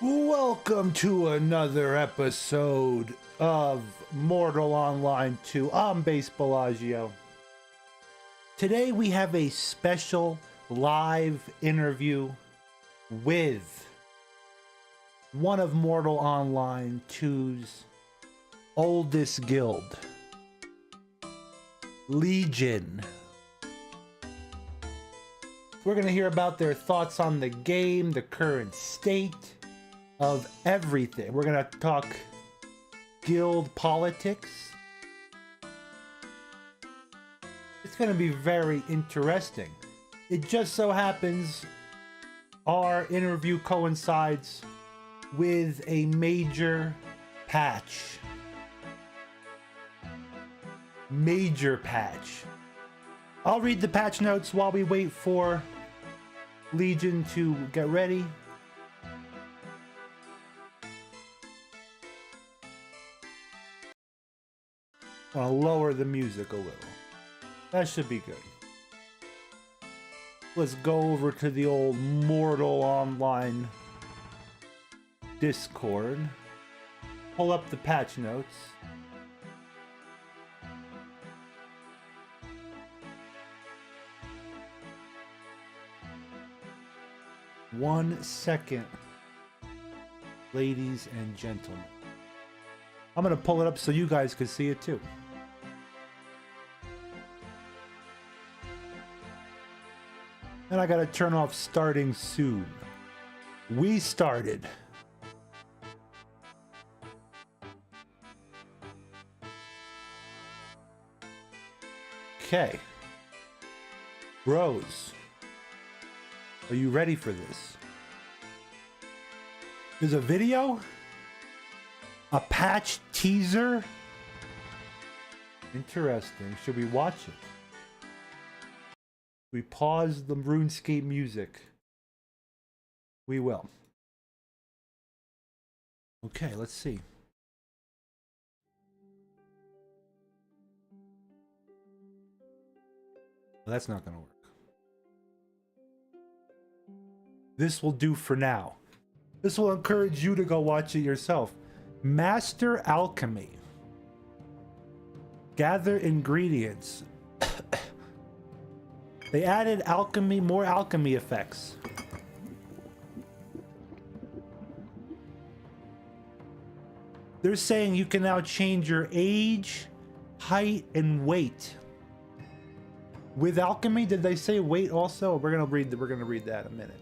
Welcome to another episode of Mortal Online 2. I'm BasedBellagio. Today we have a special live interview with one of Mortal Online 2's oldest guild, Legion. We're going to hear about their thoughts on the game, the current state of everything. We're going to talk guild politics. It's going to be very interesting. It just so happens our interview coincides with a major patch. I'll read the patch notes while we wait for Legion to get ready. I'll lower the music a little. That should be good. Let's go over to the old Mortal Online Discord. Pull up the patch notes. One second, ladies and gentlemen. I'm gonna pull it up so you guys can see it too. And I gotta turn off starting soon. We started. Okay. Rose, are you ready for this? There's a video? A patch teaser? Interesting. Should we watch it? We pause the RuneScape music. We will. Okay, let's see. Well, that's not gonna work. This will do for now. This will encourage you to go watch it yourself. Master Alchemy. Gather ingredients. They added alchemy, more alchemy effects. They're saying you can now change your age, height, and weight. With alchemy, did they say weight also? We're gonna read that in a minute.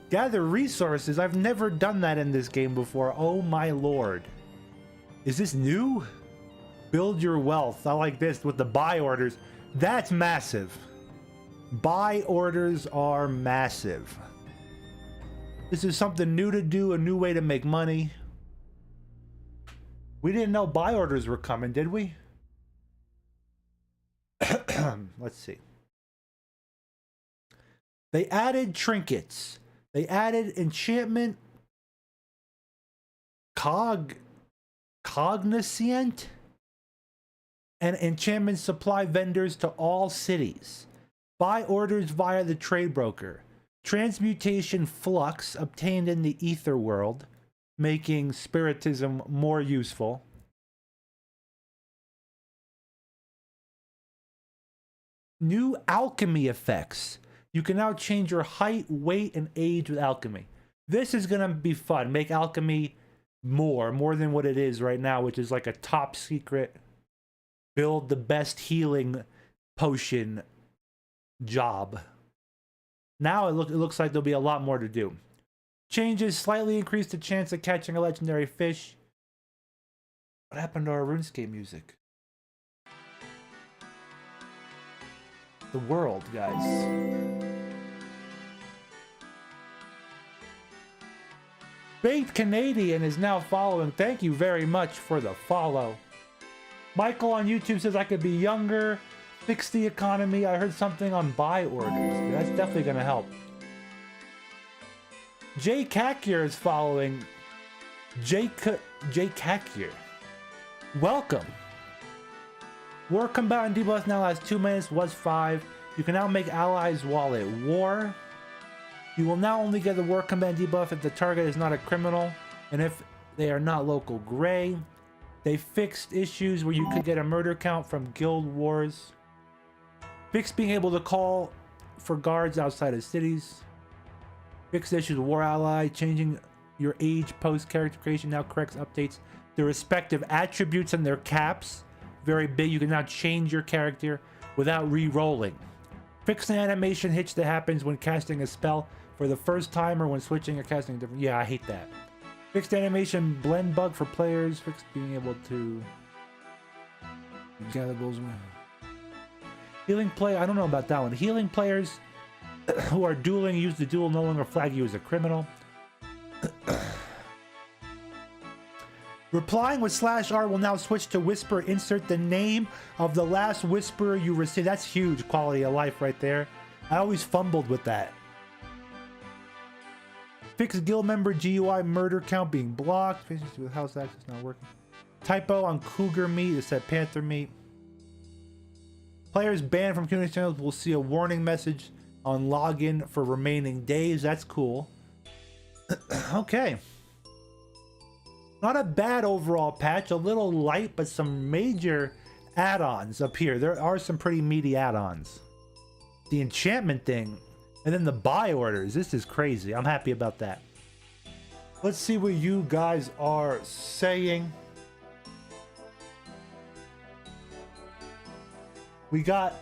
Gather resources. I've never done that in this game before. Oh my lord. Is this new? Build your wealth. I like this with the buy orders. That's massive. Buy orders are massive. This is something new to do, a new way to make money. We didn't know buy orders were coming, did we? Let's see. They added trinkets. They added enchantment. Cognizant. And enchantment supply vendors to all cities. Buy orders via the trade broker. Transmutation flux obtained in the ether world, making spiritism more useful. New alchemy effects. You can now change your height, weight, and age with alchemy. This is gonna be fun. Make alchemy more than what it is right now, which is like a top secret, build the best healing potion job. Now it looks like there'll be a lot more to do. Changes slightly increase the chance of catching a legendary fish. What happened to our RuneScape music? The world, guys. Baked Canadian is now following. Thank you very much for the follow. Michael on YouTube says I could be younger, fix the economy. I heard something on buy orders. That's definitely going to help. Jay Kakier is following. Jay Kakier. Welcome. War combatant debuff now lasts 2 minutes, was 5. You can now make allies while at war. You will now only get the war combatant debuff if the target is not a criminal and if they are not local gray. They fixed issues where you could get a murder count from guild wars. Fixed being able to call for guards outside of cities. Fixed issues with war ally. Changing your age post character creation now corrects updates the respective attributes and their caps. Very big. You can now change your character without re-rolling. Fix an animation hitch that happens when casting a spell for the first time or when switching or casting a different. Yeah, I hate that. Fixed animation blend bug for players. Fixed being able to gather goals. Healing play. I don't know about that one. Healing players who are dueling use the duel no longer flag you as a criminal. Replying with /R will now switch to whisper. Insert the name of the last whisperer you receive. That's huge quality of life right there. I always fumbled with that. Fix guild member GUI murder count being blocked. Patience with house access not working. Typo on cougar meat. It said panther meat. Players banned from community channels will see a warning message on login for remaining days. That's cool. Okay. Not a bad overall patch, a little light, but some major add-ons up here. There are some pretty meaty add-ons. The enchantment thing, and then the buy orders. This is crazy. I'm happy about that. Let's see what you guys are saying. We got...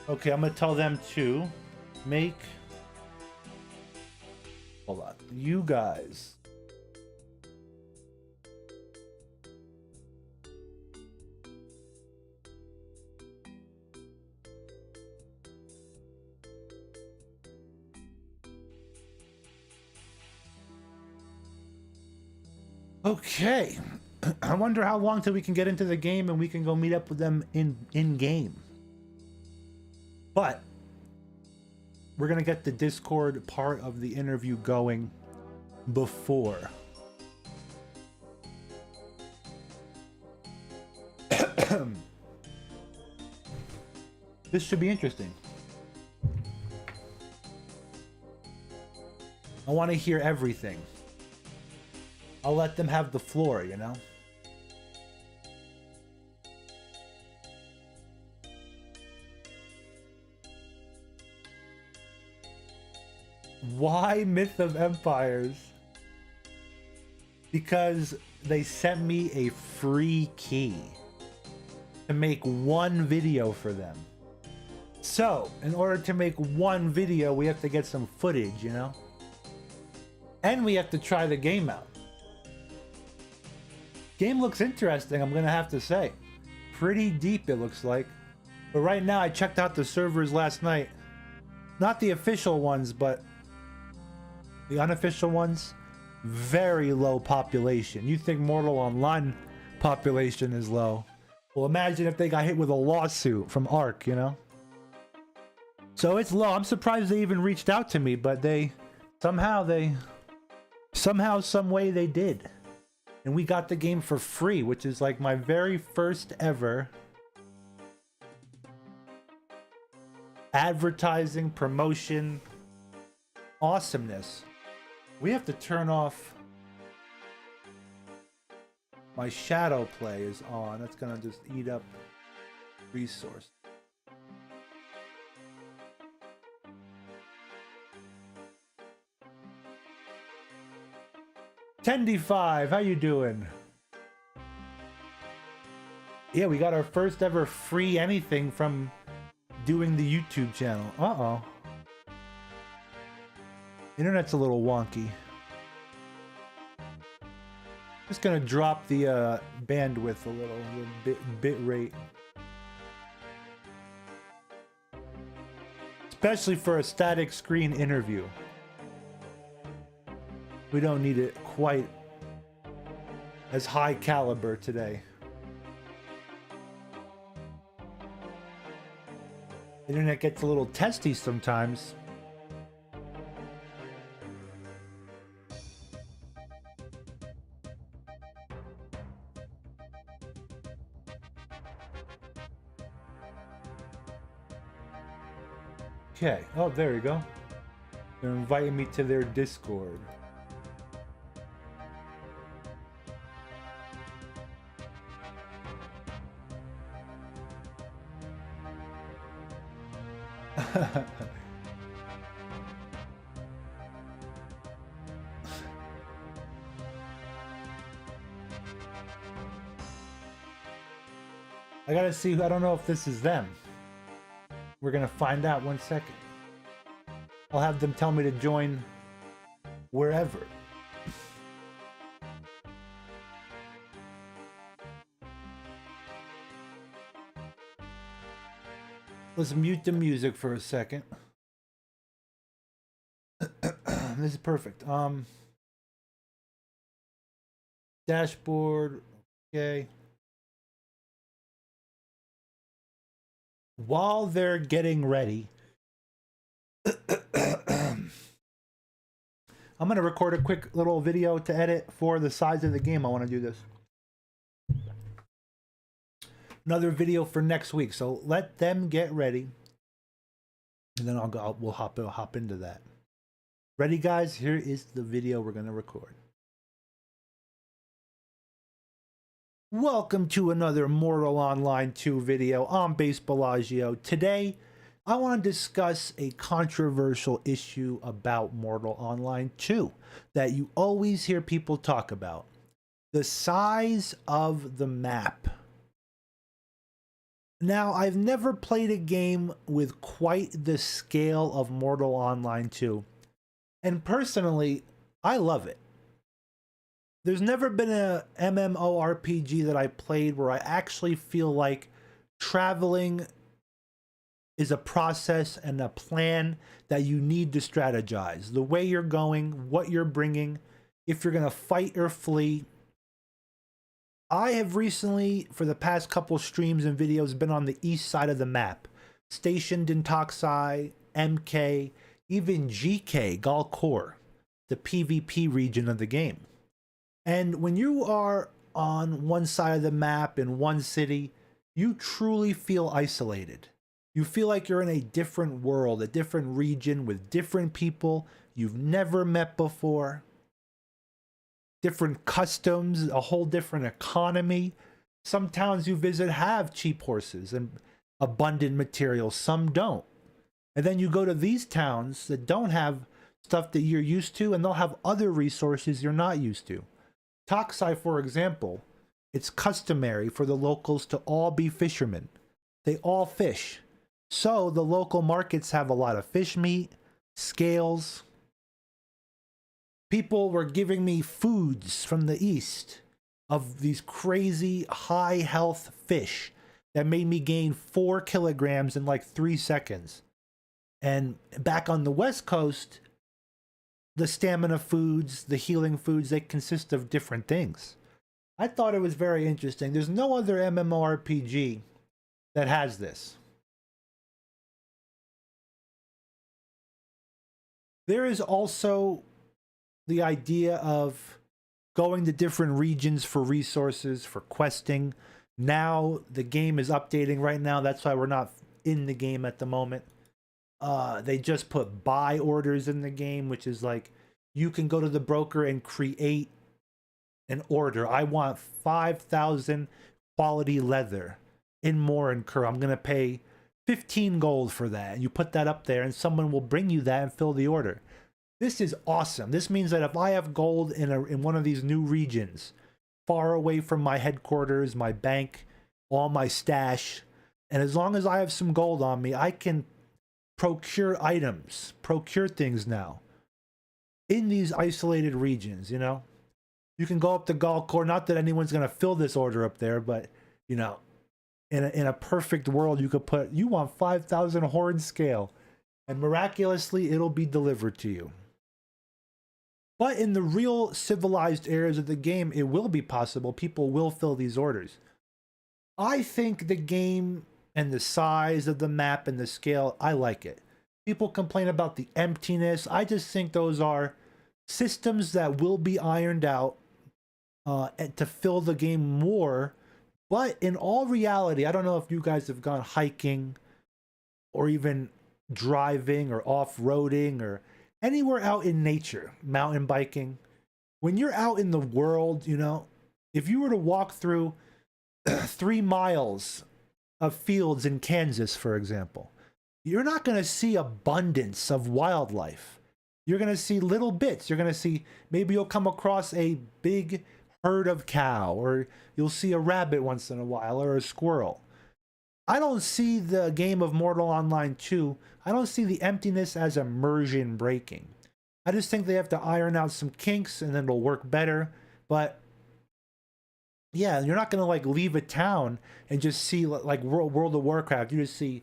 Okay, I'm gonna tell them to make... Hold on. You guys. Okay. I wonder how long till we can get into the game and we can go meet up with them in game. But we're going to get the Discord part of the interview going before. This should be interesting. I want to hear everything. I'll let them have the floor, you know? Why Myth of Empires? Because they sent me a free key to make one video for them. So, in order to make one video, we have to get some footage, you know? And we have to try the game out. Game looks interesting, I'm gonna have to say. Pretty deep, it looks like. But right now, I checked out the servers last night. Not the official ones, but the unofficial ones. Very low population. You think Mortal Online population is low. Well, imagine if they got hit with a lawsuit from ARC, you know? So it's low. I'm surprised they even reached out to me, but somehow, some way they did. And we got the game for free, which is like my very first ever advertising, promotion, awesomeness. We have to turn off. My shadow play is on. That's gonna just eat up resource. Tendy5, how you doing? Yeah, we got our first ever free anything from doing the YouTube channel. Uh-oh. Internet's a little wonky. Just gonna drop the bandwidth a little bit rate. Especially for a static screen interview. We don't need it quite as high caliber today. Internet gets a little testy sometimes. Okay. Oh, there you go. They're inviting me to their Discord. I gotta see. I don't know if this is them. We're gonna find out 1 second. I'll have them tell me to join wherever. Let's mute the music for a second. This is perfect. Dashboard. Okay. While they're getting ready, I'm going to record a quick little video to edit for the size of the game. I want to do this. Another video for next week. So let them get ready. And then we'll hop into that. Ready, guys? Here is the video we're going to record. Welcome to another Mortal Online 2 video. I'm BasedBellagio. Today, I want to discuss a controversial issue about Mortal Online 2 that you always hear people talk about. The size of the map. Now, I've never played a game with quite the scale of Mortal Online 2. And personally, I love it. There's never been a MMORPG that I played where I actually feel like traveling is a process and a plan that you need to strategize. The way you're going, what you're bringing, if you're going to fight or flee. I have recently, for the past couple streams and videos, been on the east side of the map. Stationed in Toxai, MK, even GK, Galkor, the PvP region of the game. And when you are on one side of the map in one city, you truly feel isolated. You feel like you're in a different world, a different region with different people you've never met before. Different customs, a whole different economy. Some towns you visit have cheap horses and abundant materials, some don't. And then you go to these towns that don't have stuff that you're used to, and they'll have other resources you're not used to. Toxai, for example, it's customary for the locals to all be fishermen. They all fish. So the local markets have a lot of fish meat, scales. People were giving me foods from the east of these crazy high health fish that made me gain 4 kilograms in like 3 seconds. And back on the West Coast, the stamina foods, the healing foods, they consist of different things. I thought it was very interesting. There's no other MMORPG that has this. There is also the idea of going to different regions for resources, for questing. Now the game is updating right now. That's why we're not in the game at the moment. They just put buy orders in the game, which is like you can go to the broker and create an order. I want 5,000 quality leather in Morinker. I'm going to pay 15 gold for that. And you put that up there and someone will bring you that and fill the order. This is awesome. This means that if I have gold in one of these new regions, far away from my headquarters, my bank, all my stash, and as long as I have some gold on me, I can procure items, procure things now in these isolated regions, you know? You can go up to Galkor, not that anyone's going to fill this order up there, but, you know, in a perfect world, you could put, you want 5,000 horde scale, and miraculously, it'll be delivered to you. But in the real civilized areas of the game, it will be possible. People will fill these orders. I think the game and the size of the map and the scale, I like it. People complain about the emptiness. I just think those are systems that will be ironed out and to fill the game more. But in all reality, I don't know if you guys have gone hiking or even driving or off-roading or anywhere out in nature, mountain biking. When you're out in the world, you know, if you were to walk through 3 miles of fields in Kansas, for example, you're not going to see abundance of wildlife. You're going to see little bits. You're going to see, maybe you'll come across a big herd of cow, or you'll see a rabbit once in a while, or a squirrel. I don't see the game of Mortal Online 2, I don't see the emptiness as immersion breaking. I just think they have to iron out some kinks and then it'll work better. But yeah, you're not gonna like leave a town and just see like World of Warcraft. You just see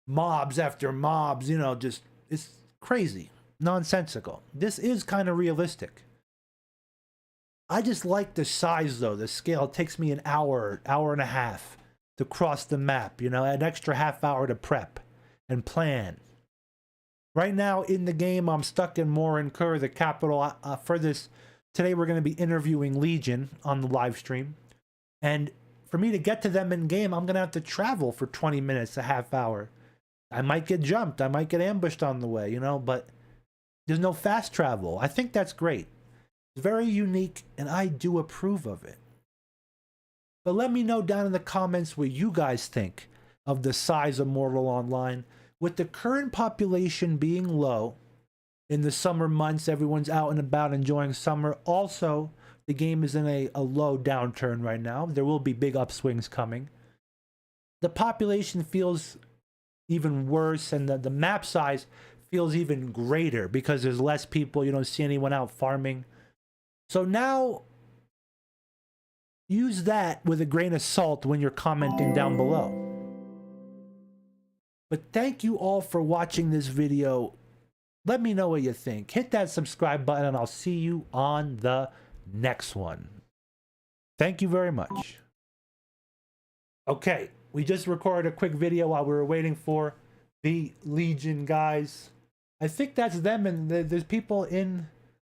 mobs after mobs, you know, just, it's crazy, nonsensical. This is kind of realistic. I just like the size though, the scale. It takes me an hour, hour and a half to cross the map, you know, an extra half hour to prep and plan. Right now in the game, I'm stuck in Morinker, the capital. For this, today we're going to be interviewing Legion on the live stream. And for me to get to them in game, I'm going to have to travel for 20 minutes, a half hour. I might get jumped. I might get ambushed on the way, you know, but there's no fast travel. I think that's great. It's very unique, and I do approve of it. But let me know down in the comments what you guys think of the size of Mortal Online. With the current population being low, in the summer months, everyone's out and about enjoying summer. Also, the game is in a low downturn right now. There will be big upswings coming. The population feels even worse, and the map size feels even greater because there's less people. You don't see anyone out farming. So now, use that with a grain of salt when you're commenting down below. But thank you all for watching this video. Let me know what you think. Hit that subscribe button and I'll see you on the next one. Thank you very much. Okay, we just recorded a quick video while we were waiting for the Legion guys. I think that's them, and there's people in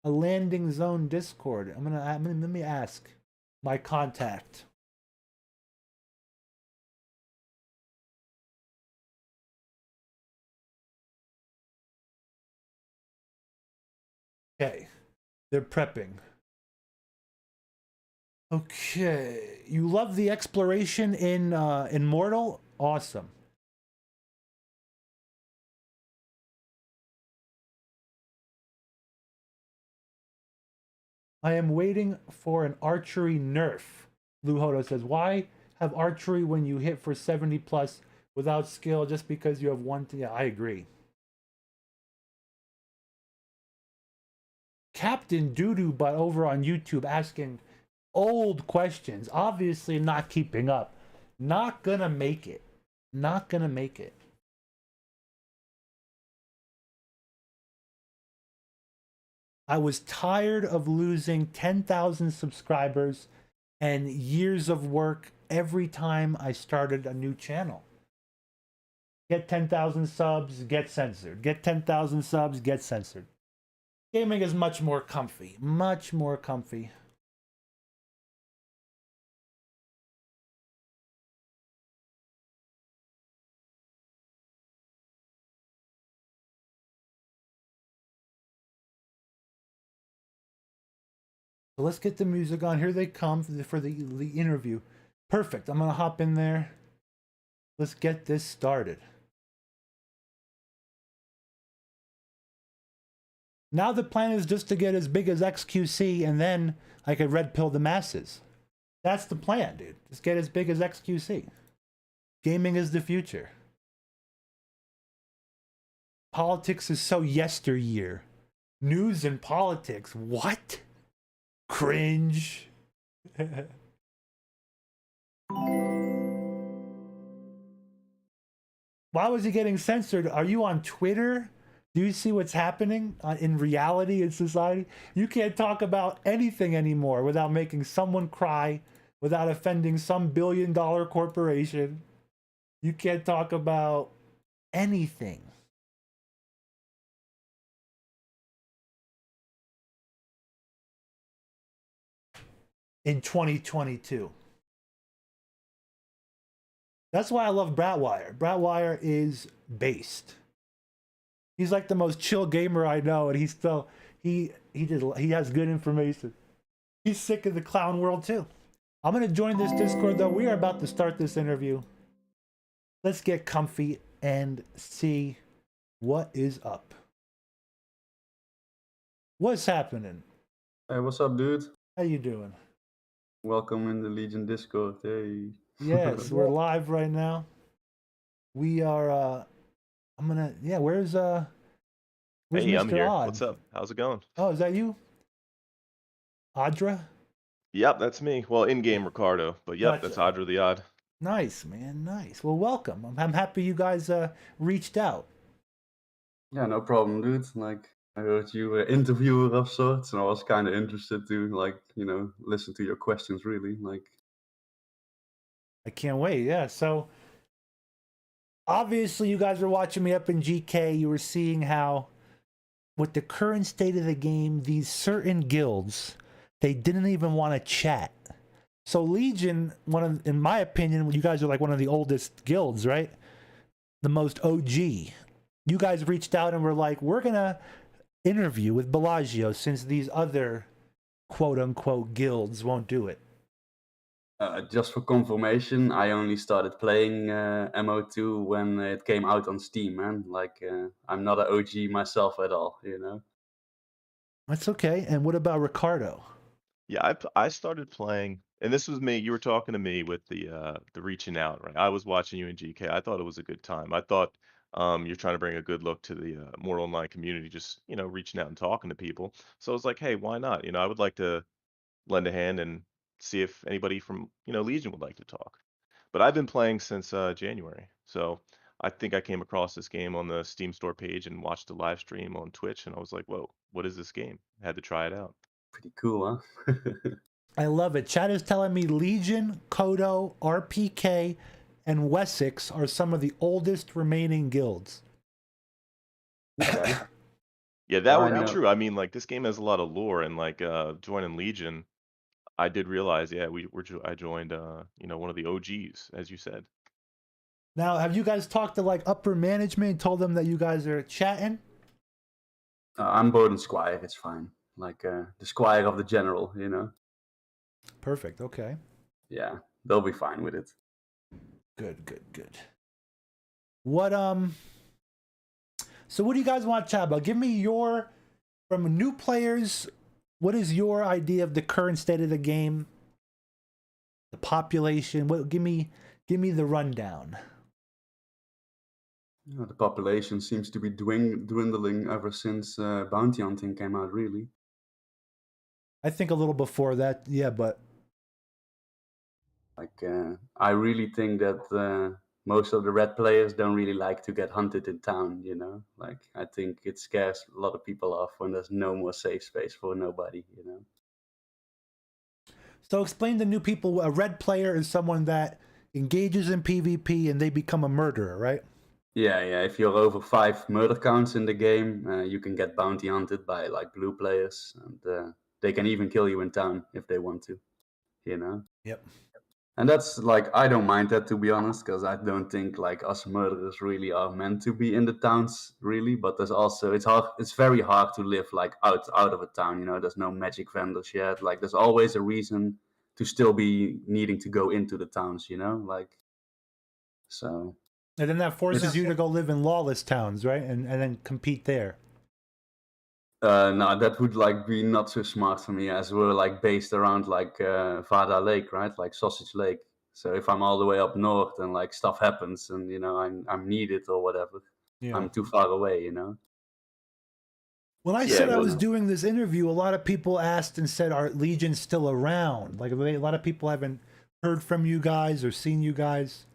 a landing zone Discord. Let me ask my contact. Okay, they're prepping. Okay, you love the exploration in Immortal? Awesome. I am waiting for an archery nerf. Luhodo says, why have archery when you hit for 70 plus without skill just because you have one? Yeah, I agree. Captain Doodoo, but over on YouTube, asking old questions. Obviously not keeping up. Not gonna make it. Not gonna make it. I was tired of losing 10,000 subscribers and years of work every time I started a new channel. Get 10,000 subs, get censored. Get 10,000 subs, get censored. Gaming is much more comfy. Much more comfy. So let's get the music on. Here they come for the interview. Perfect. I'm going to hop in there. Let's get this started. Now the plan is just to get as big as XQC, and then I could red pill the masses. That's the plan, dude. Just get as big as XQC. Gaming is the future. Politics is so yesteryear. News and politics. What? Cringe. Why was he getting censored? Are you on Twitter? Do you see what's happening in reality in society? You can't talk about anything anymore without making someone cry, without offending some billion-dollar corporation. You can't talk about anything. In 2022. That's why I love Bratwire. Bratwire is based. He's like the most chill gamer I know, and he has good information. He's sick of the clown world too. I'm gonna join this Discord though. We are about to start this interview. Let's get comfy and see what is up. What's happening? Hey, what's up, dude? How you doing? Welcome in the Legion Discord. Hey. Yes, we're live right now. We are I'm gonna where's Hey, Mr. I'm here. Odd? What's up? How's it going? Oh, is that you? Audra? Yep, that's me. Well, in-game Ricardo, but yep, Gotcha. that's Audra the Odd. Nice, man. Nice. Well, welcome. I'm happy you guys reached out. Yeah, no problem, dude. Like, I heard you were an interviewer of sorts, and I was kind of interested to, like, listen to your questions, really. Like, I can't wait. Yeah. So, obviously, you guys were watching me up in GK. You were seeing how, with the current state of the game, these certain guilds, they didn't even want to chat. So Legion, in my opinion, you guys are like one of the oldest guilds, right? The most OG. You guys reached out and were like, we're gonna interview with Bellagio since these other quote unquote guilds won't do it. just for confirmation, I only started playing MO2 when it came out on Steam, man. Like, I'm not an OG myself at all, That's okay. And what about Ricardo? Yeah, I started playing, and this was me. You were talking to me with the reaching out, right? I was watching you in GK. I thought it was a good time. I thought you're trying to bring a good look to the more online community, just reaching out and talking to people. So I was like, hey, why not? I would like to lend a hand and see if anybody from Legion would like to talk. But I've been playing since January, so I think I came across this game on the Steam store page and watched the live stream on Twitch, and I was like, whoa, what is this game? I had to try it out. Pretty cool, huh? I love it. Chat is telling me Legion, Kodo, RPK, and Wessex are some of the oldest remaining guilds. Okay. Yeah, that would be true. I mean, like, this game has a lot of lore, and like joining Legion, I did realize, yeah, I joined one of the OGs, as you said. Now, have you guys talked to like upper management and told them that you guys are chatting? I'm Bowden Squire. It's fine. Like the Squire of the General, Perfect. Okay. Yeah, they'll be fine with it. Good. What So what do you guys want to chat about? Give me from new players, what is your idea of the current state of the game? The population. Give me the rundown. The population seems to be dwindling ever since bounty hunting came out, really. I think a little before that, yeah, but like I really think that most of the red players don't really like to get hunted in town, you know? Like, I think it scares a lot of people off when there's no more safe space for nobody, you know? So explain to new people, a red player is someone that engages in PvP and they become a murderer, right? Yeah, yeah. If you're over 5 murder counts in the game, you can get bounty hunted by like blue players, and they can even kill you in town if they want to, you know? Yep. And that's like, I don't mind that, to be honest, because I don't think like us murderers really are meant to be in the towns, really. But there's also, it's very hard to live like out of a town, you know. There's no magic vendors yet. Like, there's always a reason to still be needing to go into the towns, you know. Like, so And then that forces it's you to go live in lawless towns, right? And then compete there. no, that would like be not so smart for me, as we're like based around like Vada Lake, right? Like Sausage Lake. So if I'm all the way up north and like stuff happens and you know I'm needed or whatever, Yeah. I'm too far away, you know. When I Yeah, said I well, was doing this interview, a lot of people asked and said, "Are Legion still around?" Like a lot of people haven't heard from you guys or seen you guys.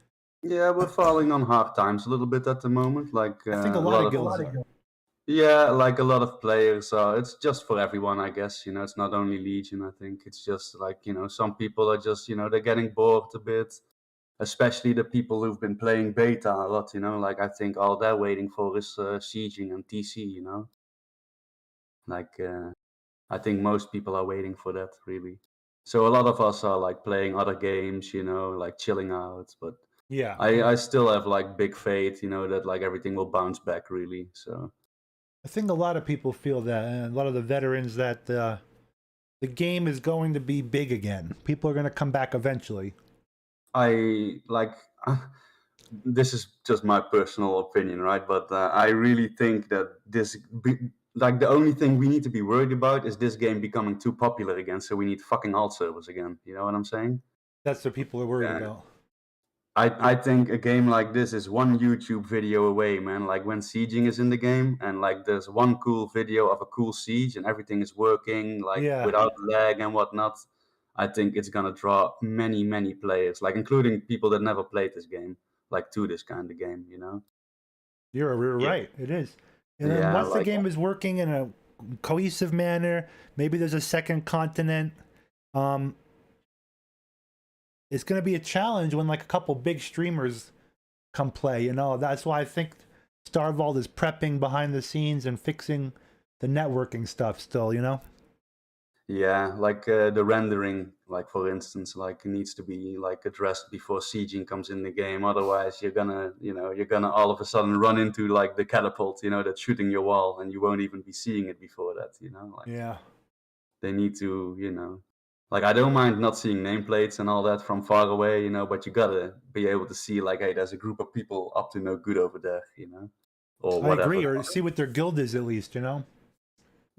Yeah, we're falling on hard times a little bit at the moment. Like I think a a lot lot of of guilds are. yeah, like a lot of players. It's just for everyone, I guess. You know, it's not only Legion. I think it's just like you know some people are just you know they're getting bored a bit, especially the people who've been playing beta a lot, you know, like I think all they're waiting for is sieging and TC, you know, like I think most people are waiting for that really. So a lot of us are like playing other games, you know, like chilling out, but Yeah. I still have like big faith, you know, that like everything will bounce back really. So I think a lot of people feel that, and a lot of the veterans that the game is going to be big again. People are going to come back eventually. I like this is just my personal opinion, right? But I really think that like the only thing we need to be worried about is this game becoming too popular again. So we need fucking alt servers again. You know what I'm saying? That's what people are worried Yeah. about. I think a game like this is one YouTube video away, man. Like when sieging is in the game and like there's one cool video of a cool siege and everything is working like Yeah. without lag and whatnot. I think it's gonna draw many, many players, like including people that never played this game, like to this kind of game, you know? You're yeah, right. It is. And then Yeah, once the like game is working in a cohesive manner, maybe there's a second continent. Um, it's going to be a challenge when like a couple big streamers come play. You know, that's why I think StarVault is prepping behind the scenes and fixing the networking stuff still. You know. yeah, like the rendering, like for instance, like needs to be like addressed before sieging comes in the game. Otherwise, you're gonna all of a sudden run into like the catapult, you know, that's shooting your wall, and you won't even be seeing it before that, you know. Like Yeah. they need to, you know, like I don't mind not seeing nameplates and all that from far away, you know, but you gotta be able to see like, hey, there's a group of people up to no good over there, you know, or I agree. whatever. Or see what their guild is at least. You know.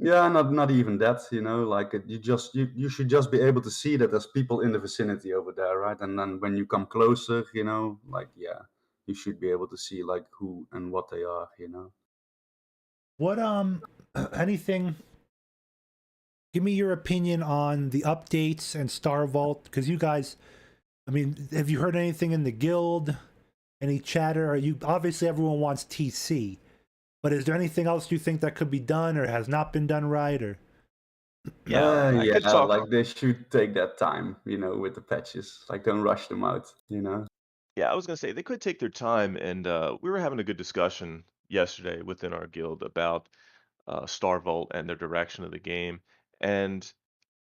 Yeah, not even that, you know, like you should just be able to see that there's people in the vicinity over there, right? And then when you come closer, you know, like yeah, you should be able to see like who and what they are, you know. What anything? Give me your opinion on the updates and Star Vault, because you guys, I mean, have you heard anything in the guild? Any chatter? Are you obviously everyone wants TC, but is there anything else you think that could be done or has not been done right? Or yeah. I could Yeah, talk. like they should take that time, you know, with the patches. Like don't rush them out, you know. Yeah, I was gonna say they could take their time, and we were having a good discussion yesterday within our guild about Starvolt and their direction of the game, and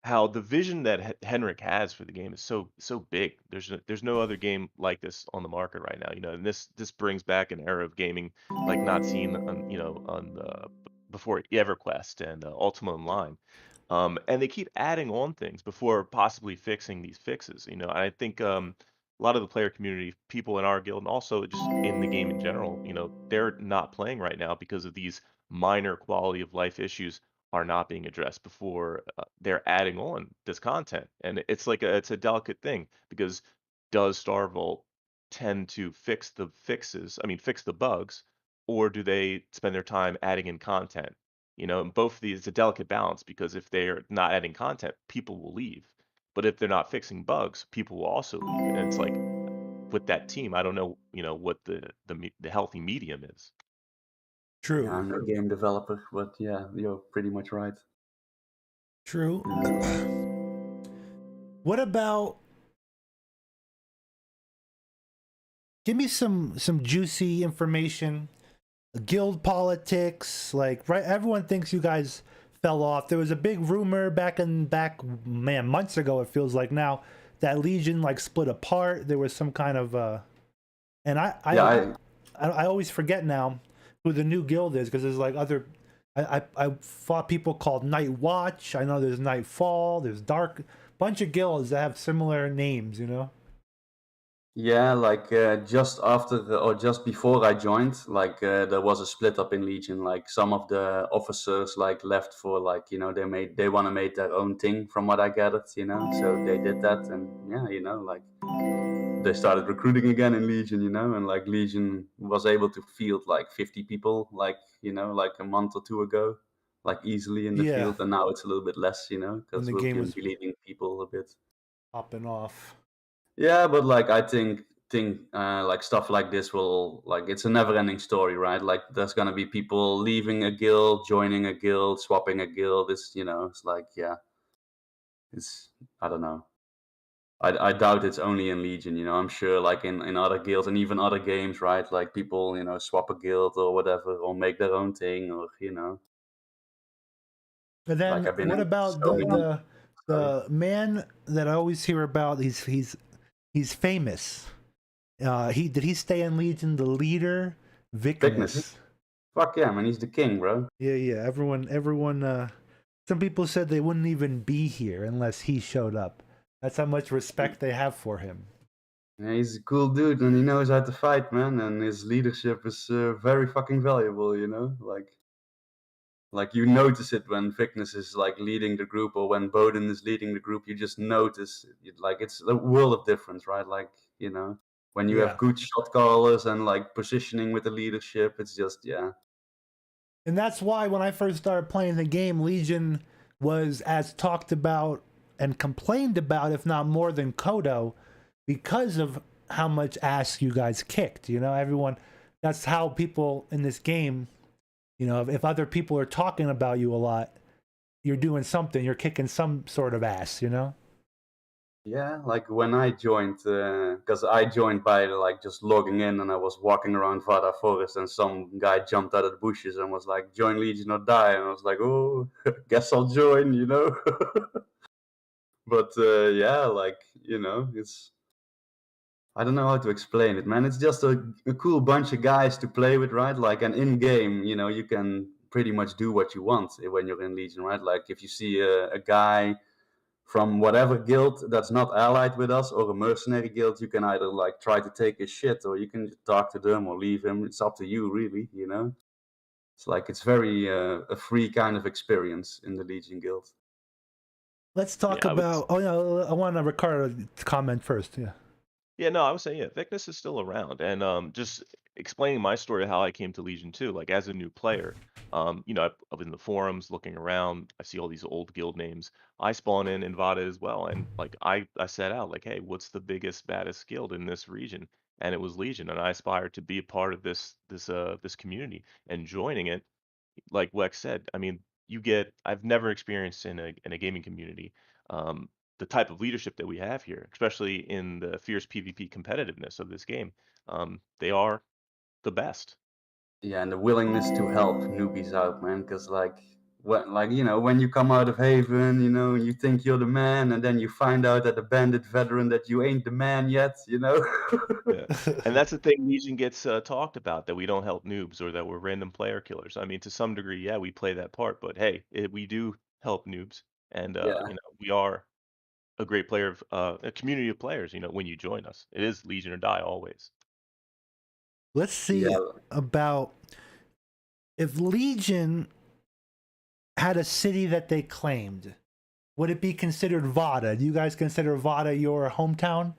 how the vision that Henrik has for the game is so big. There's no other game like this on the market right now, you know. And this brings back an era of gaming like not seen on on before EverQuest and Ultima Online. And they keep adding on things before possibly fixing these fixes. You know, I think a lot of the player community, people in our guild, and also just in the game in general, you know, they're not playing right now because of these minor quality of life issues are not being addressed before they're adding on this content. And it's like it's a delicate thing because does Starvolt tend to fix the fixes? I mean, fix the bugs, or do they spend their time adding in content? You know, and both of these, it's a delicate balance because if they're not adding content, people will leave. But if they're not fixing bugs, people will also leave. And it's like with that team. I don't know, what the healthy medium is. True. Yeah, I'm no game developer, but yeah, you're pretty much right. True. What about? Give me some juicy information. Guild politics, like right? Everyone thinks you guys fell off. There was a big rumor back months ago. It feels like now that Legion like split apart. There was some kind of and I always forget now who the new guild is because there's like other. I fought people called Night Watch. I know there's Nightfall. There's Dark. Bunch of guilds that have similar names. Yeah, like just after or just before I joined, like there was a split up in Legion. Like some of the officers like left for like they want to make their own thing from what I gathered, so they did that, and yeah, like they started recruiting again in Legion, and like Legion was able to field like 50 people, like like a month or two ago, like easily in the Yeah. field, and now it's a little bit less, When because the we've game been was deleting people a bit. popping off. Yeah, but like I think like stuff like this will like it's a never-ending story, right? Like there's gonna be people leaving a guild, joining a guild, swapping a guild. It's like it's I don't know. I doubt it's only in Legion, I'm sure like in other guilds and even other games, right? Like people, swap a guild or whatever or make their own thing or And like then I've been what in about so many. Sorry. the man that I always hear about? He's famous. Did he stay in Legion? The leader, Vicness. Fuck yeah, man, he's the king, bro. Yeah. Everyone. Some people said they wouldn't even be here unless he showed up. That's how much respect they have for him. Yeah, he's a cool dude and he knows how to fight, man, and his leadership is very fucking valuable, like you notice it when Vicness is like leading the group or when Bowden is leading the group. You just notice it, like it's a world of difference, right? Like when you have good shot callers and like positioning with the leadership, it's just And that's why when I first started playing the game, Legion was as talked about and complained about, if not more than Kodo, because of how much ass you guys kicked. Everyone, that's how people in this game, if other people are talking about you a lot, you're doing something, you're kicking some sort of ass, Yeah, like when I joined, because I joined by like just logging in and I was walking around Vada Forest and some guy jumped out of the bushes and was like, join Legion or die. And I was like, oh, guess I'll join, But yeah, like, it's, I don't know how to explain it, man. It's just a cool bunch of guys to play with, right? Like, and in game, you can pretty much do what you want when you're in Legion, right? Like, if you see a guy from whatever guild that's not allied with us or a mercenary guild, you can either like try to take his shit or you can talk to them or leave him. It's up to you, really. It's like it's very a free kind of experience in the Legion guild. Let's talk about. Oh yeah, I want Ricardo to comment first. Yeah. Yeah, no, I was saying, Vicness is still around, and just explaining my story of how I came to Legion too. Like as a new player, I've been in the forums looking around. I see all these old guild names. I spawn in Vada as well, and like I set out like, hey, what's the biggest, baddest guild in this region? And it was Legion, and I aspired to be a part of this community and joining it. Like Wex said, I mean, I've never experienced in a gaming community. The type of leadership that we have here, especially in the fierce PvP competitiveness of this game. They are the best. Yeah, and the willingness to help newbies out, man. Because when you come out of Haven, you think you're the man, and then you find out that a bandit veteran that you ain't the man yet, Yeah. And that's the thing Legion gets talked about, that we don't help noobs or that we're random player killers. I mean, to some degree, yeah, we play that part, but hey, we do help noobs, and Yeah. we are a great player of a community of players. When you join us, it is Legion or die always. Let's see about if Legion had a city that they claimed. Would it be considered Vada? Do you guys consider Vada your hometown?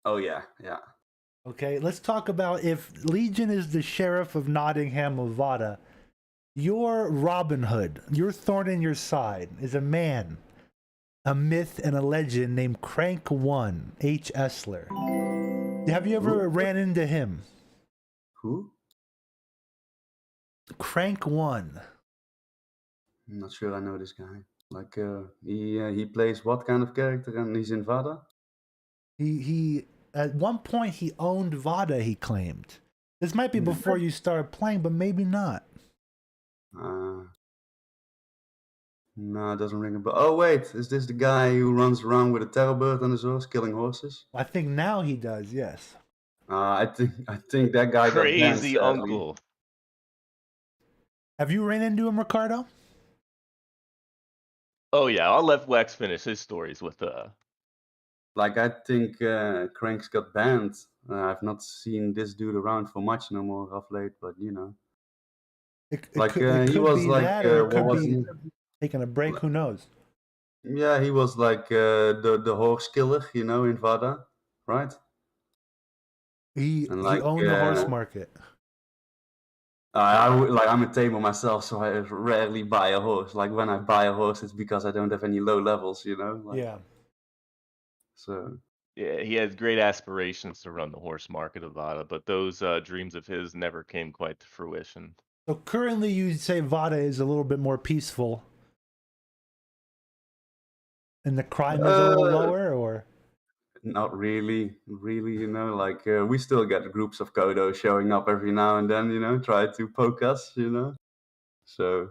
Oh yeah. Okay, let's talk about if Legion is the sheriff of Nottingham of Vada. Your Robin Hood, your thorn in your side, is a man, a myth, and a legend named Crank One H. Essler. Have you ever ran into him? Who? Crank One. I'm not sure I know this guy. Like, he plays what kind of character, and he's in Vada? He at one point he owned Vada, he claimed. This might be before you started playing, but maybe not. No, it doesn't ring a bell. Oh wait, is this the guy who runs around with a terror bird on his horse, killing horses? I think now he does, yes. I think that guy got banned, Crazy sadly. uncle. Have you ran into him, Ricardo? Oh yeah, I'll let Wax finish his stories with Like, I think Cranks got banned. I've not seen this dude around for much no more of late, but you know. It Like, could he was be like, that, or it what could was be he? taking a break. Who knows? Yeah, he was like the horse killer, you know, in Vada, right? He And like, owned the horse market. I'm a tamer myself, so I rarely buy a horse. Like, when I buy a horse, it's because I don't have any low levels, you know. Like, Yeah. So. yeah, he has great aspirations to run the horse market of Vada, but those dreams of his never came quite to fruition. So currently, you'd say Vada is a little bit more peaceful, and the crime is a little lower, or? Not really, you know, like we still get groups of Kodo showing up every now and then, you know, try to poke us, you know. So,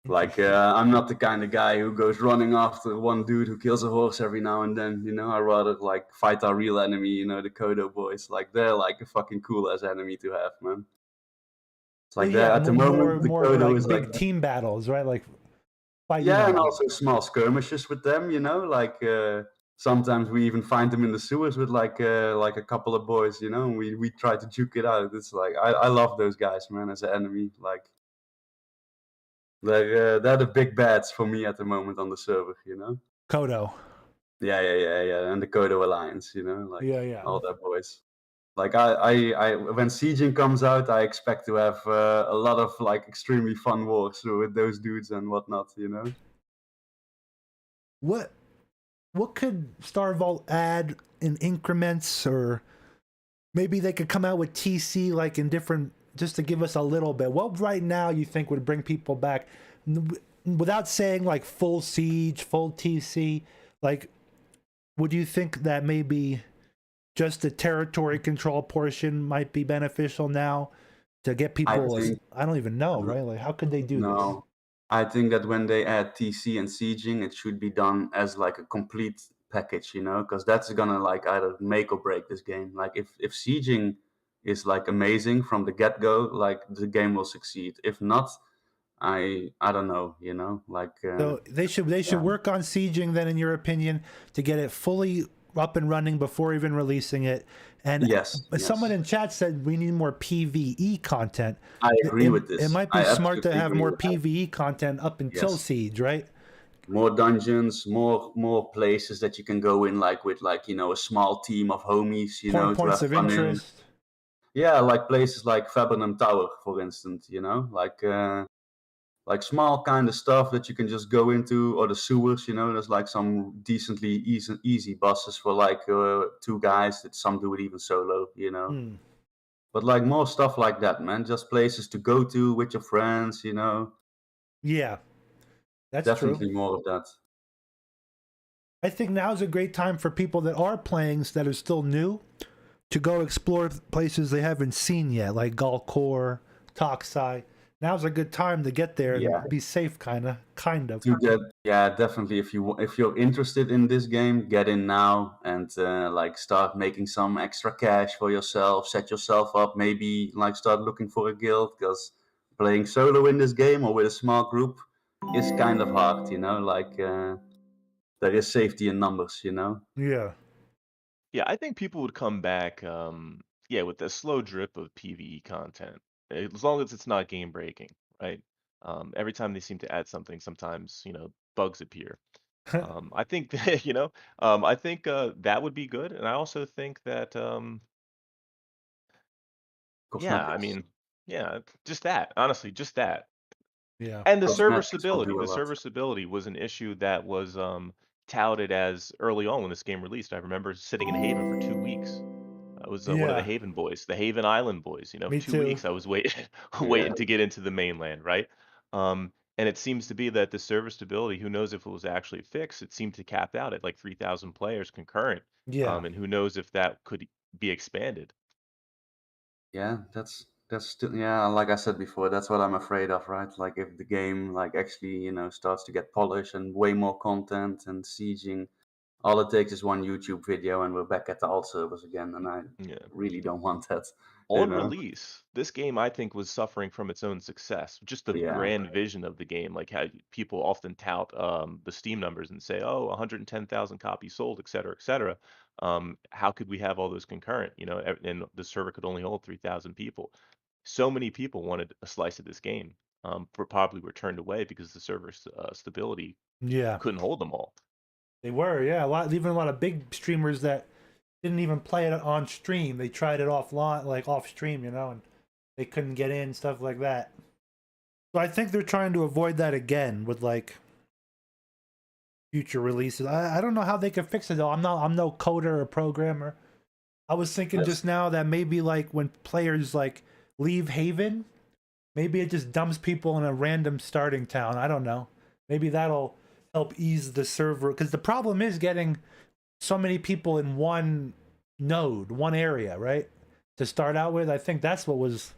like, I'm not the kind of guy who goes running after one dude who kills a horse every now and then, you know. I rather like fight our real enemy, you know, the Kodo boys. Like, they're like a fucking cool ass enemy to have, man. It's like that at the moment. The Kodo is big like team battles, right? Like fight. Yeah, and also small skirmishes with them, you know, like sometimes we even find them in the sewers with like a couple of boys, you know, and we try to juke it out. It's like I love those guys, man, as an enemy. Like they're the big bads for me at the moment on the server, you know. Kodo. Yeah, and the Kodo Alliance, you know, like Yeah. all their boys. Like I when Sieging comes out, I expect to have a lot of like extremely fun wars with those dudes and whatnot, you know. What could StarVault add in increments, or maybe they could come out with TC like in different, just to give us a little bit. What right now you think would bring people back, without saying like full siege, full TC? Like, would you think that maybe just the territory control portion might be beneficial now to get people? I don't even know, right? Like, how could they do this? I think that when they add TC and sieging, it should be done as like a complete package, you know, because that's gonna like either make or break this game. Like if sieging is like amazing from the get-go, like the game will succeed. If not, I don't know, you know, like so they should work on sieging then, in your opinion, to get it fully up and running before even releasing it. And someone in chat said we need more PvE content. I agree with this. It might be smart to have more PvE content up until Siege, right? More dungeons, more places that you can go in, like with like, you know, a small team of homies, you know, points of interest. Yeah, like places like Fabernum Tower, for instance, you know, like small kind of stuff that you can just go into, or the sewers, you know, there's like some decently easy bosses for like 2 guys, that some do it even solo, you know. But like more stuff like that, man, just places to go to with your friends, you know. Yeah, that's definitely true. More of that. I think now's a great time for people that are playing, that are still new, to go explore places they haven't seen yet, like Galkor, Toxai. Now's a good time to get there and be safe, kind of. Yeah, definitely. If you're interested in this game, get in now and like start making some extra cash for yourself. Set yourself up. Maybe like start looking for a guild, because playing solo in this game or with a small group is kind of hard. You know, like there is safety in numbers. You know. Yeah. Yeah, I think people would come back, with the slow drip of PvE content, as long as it's not game breaking, right? Every time they seem to add something, sometimes, bugs appear. I think that, that would be good, and I also think that, I mean, just that, honestly, just that. Yeah. And the server Cosmetics will stability. do a The lot. server stability was an issue that was touted as early on when this game released. I remember sitting in Haven for 2 weeks. I was one of the Yeah, Haven boys, the Haven Island boys. me 2 too. weeks I was waiting Yeah. waiting to get into the mainland, right? And it seems to be that the server stability, who knows if it was actually fixed? It seemed to cap out at like 3,000 players concurrent, Yeah, and who knows if that could be expanded. Yeah, that's still, yeah, like I said before, that's what I'm afraid of, right? Like if the game like actually, starts to get polished and way more content and sieging, all it takes is one YouTube video and we're back at the alt servers again, and I Yeah. really don't want that, you On know? release, this game I think was suffering from its own success. Just the Yeah. grand vision of the game, like how people often tout the Steam numbers and say, "Oh, 110,000 copies sold, et cetera, et cetera." How could we have all those concurrent? And the server could only hold 3,000 people. So many people wanted a slice of this game, probably were turned away because the server stability yeah, couldn't hold them all. they were. Yeah, even a lot of big streamers that didn't even play it on stream. They tried it offline, like off stream, and they couldn't get in, stuff like that. So I think they're trying to avoid that again with like future releases. I don't know how they can fix it though. I'm no coder or programmer. I was thinking Yes. just now that maybe like when players like leave Haven, maybe it just dumps people in a random starting town. I don't know. Maybe that'll help ease the server, because the problem is getting so many people in one node, one area, right? To start out with, I think that's what was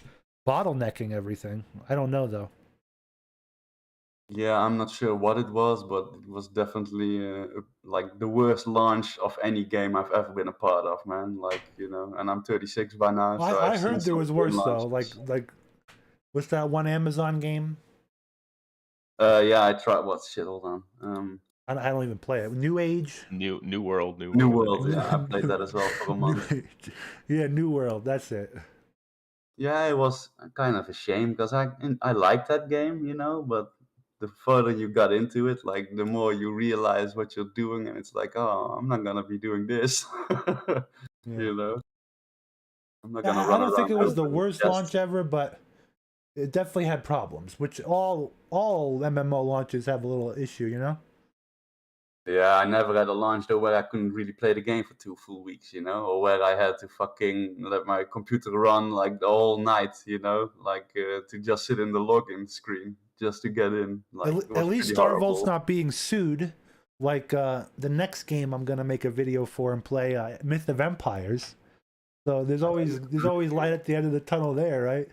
bottlenecking everything. I don't know though. Yeah, I'm not sure what it was, but it was definitely like the worst launch of any game I've ever been a part of, man. Like, and I'm 36 by now, so I I've seen heard there some was game worse though. launches. Like what's that one Amazon game? Yeah, I tried. What shit? Hold on. I don't even play it. New Age. New World, New I think World. is Yeah, the I name. played that as well for a New month. Age. Yeah, New World. That's it. Yeah, it was kind of a shame because I liked that game, but the further you got into it, like the more you realize what you're doing, and it's like, oh, I'm not gonna be doing this. Yeah. you know, I'm not gonna Yeah, I run don't think around it was the opening worst launch chests. ever, but it definitely had problems, which all MMO launches have a little issue. Yeah, I never had a launch though where I couldn't really play the game for 2 full weeks, or where I had to fucking let my computer run like the whole night, like to just sit in the login screen just to get in. Like it At was least pretty Starvolt's horrible. not being sued, like the next game I'm gonna make a video for and play, Myth of Empires. So there's always light at the end of the tunnel there, right?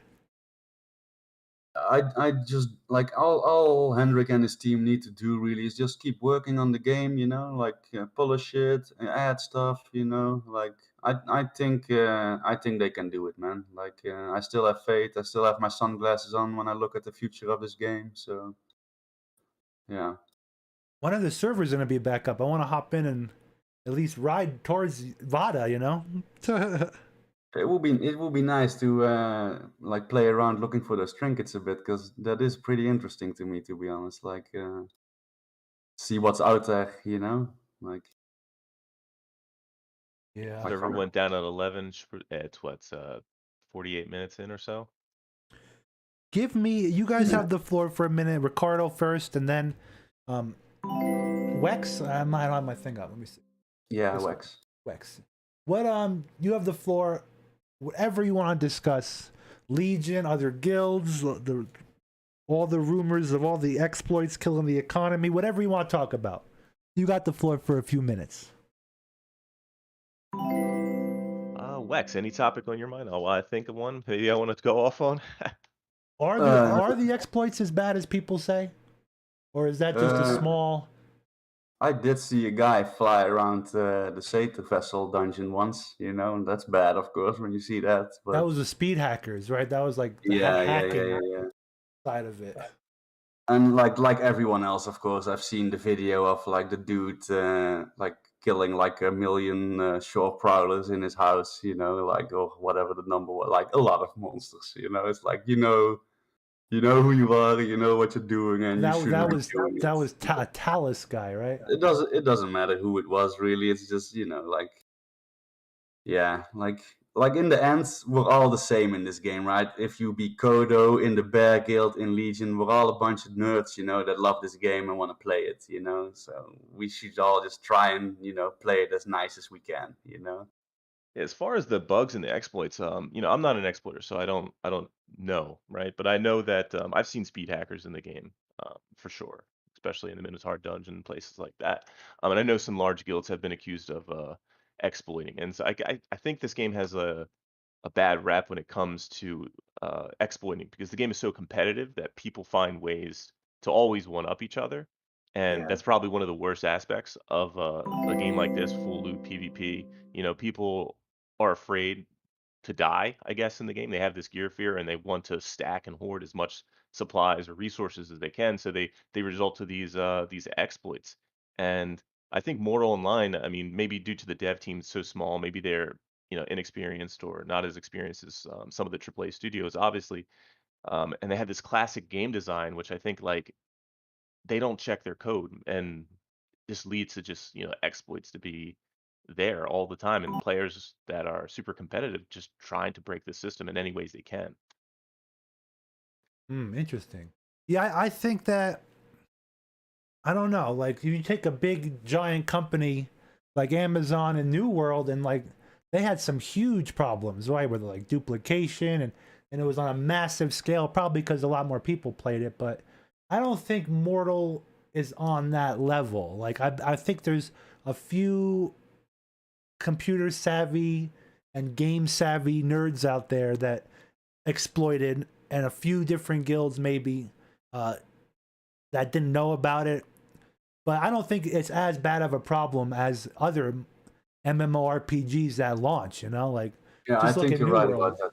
I just like all Hendrik and his team need to do really is just keep working on the game, like polish it, add stuff, like I think they can do it, man. Like I still have faith. I still have my sunglasses on when I look at the future of this game. So yeah, One of the servers gonna be back up. I want to hop in and at least ride towards Vada. it will be nice to like play around looking for those trinkets a bit because that is pretty interesting to me, to be honest. Like see what's out there, like. Yeah. Like Server from went down at 11. It's what's 48 minutes in or so. You guys Yeah. have the floor for a minute. Ricardo first, and then Wex. I don't have my thing up. Let me see. Yeah, This one. Wex. Wex. What you have the floor. Whatever you want to discuss. Legion, other guilds, all the rumors of all the exploits killing the economy. Whatever you want to talk about. You got the floor for a few minutes. Wex, any topic on your mind? Oh, I think of one. Maybe I want to go off on. Are the exploits as bad as people say, or is that just a Uh, small? I did see a guy fly around the Satan vessel dungeon once, and that's bad, of course, when you see that. That But was the speed hackers, right? That was like the yeah. hacking side of it. And like everyone else, of course, I've seen the video of like the dude like killing like 1 million shore prowlers in his house, like or whatever the number was, like a lot of monsters. It's like you know who you are, you know what you're doing, and you shouldn't be doing That it. was a Talus guy, right? It doesn't matter who it was really. It's just like yeah, like like in the end, we're all the same in this game, right? If you be Kodo in the Bear Guild in Legion, we're all a bunch of nerds, that love this game and want to play it, So we should all just try and play it as nice as we can. As far as the bugs and the exploits, I'm not an exploiter, so I don't know, right? But I know that I've seen speed hackers in the game, for sure, especially in the Minotaur dungeon and places like that. And I know some large guilds have been accused of exploiting, and so I think this game has a bad rap when it comes to exploiting because the game is so competitive that people find ways to always one up each other, and Yeah. that's probably one of the worst aspects of a game like this, full loot PvP. People are afraid to die, I guess, in the game. They have this gear fear and they want to stack and hoard as much supplies or resources as they can, so they result to these exploits. And I think Mortal Online, I mean, maybe due to the dev team so small, maybe they're inexperienced or not as experienced as some of the AAA studios, obviously. And they have this classic game design, which I think like they don't check their code, and this leads to just exploits to be there all the time, and players that are super competitive just trying to break the system in any ways they can. Interesting. Yeah, I think that, I don't know, like if you take a big giant company like Amazon and New World, and like they had some huge problems, right, with like duplication, and it was on a massive scale, probably because a lot more people played it. But I don't think Mortal is on that level. Like I think there's a few computer savvy and game savvy nerds out there that exploited, and a few different guilds maybe that didn't know about it. But I don't think it's as bad of a problem as other MMORPGs that launch. Like Yeah, I just look think at you're New right World. about that.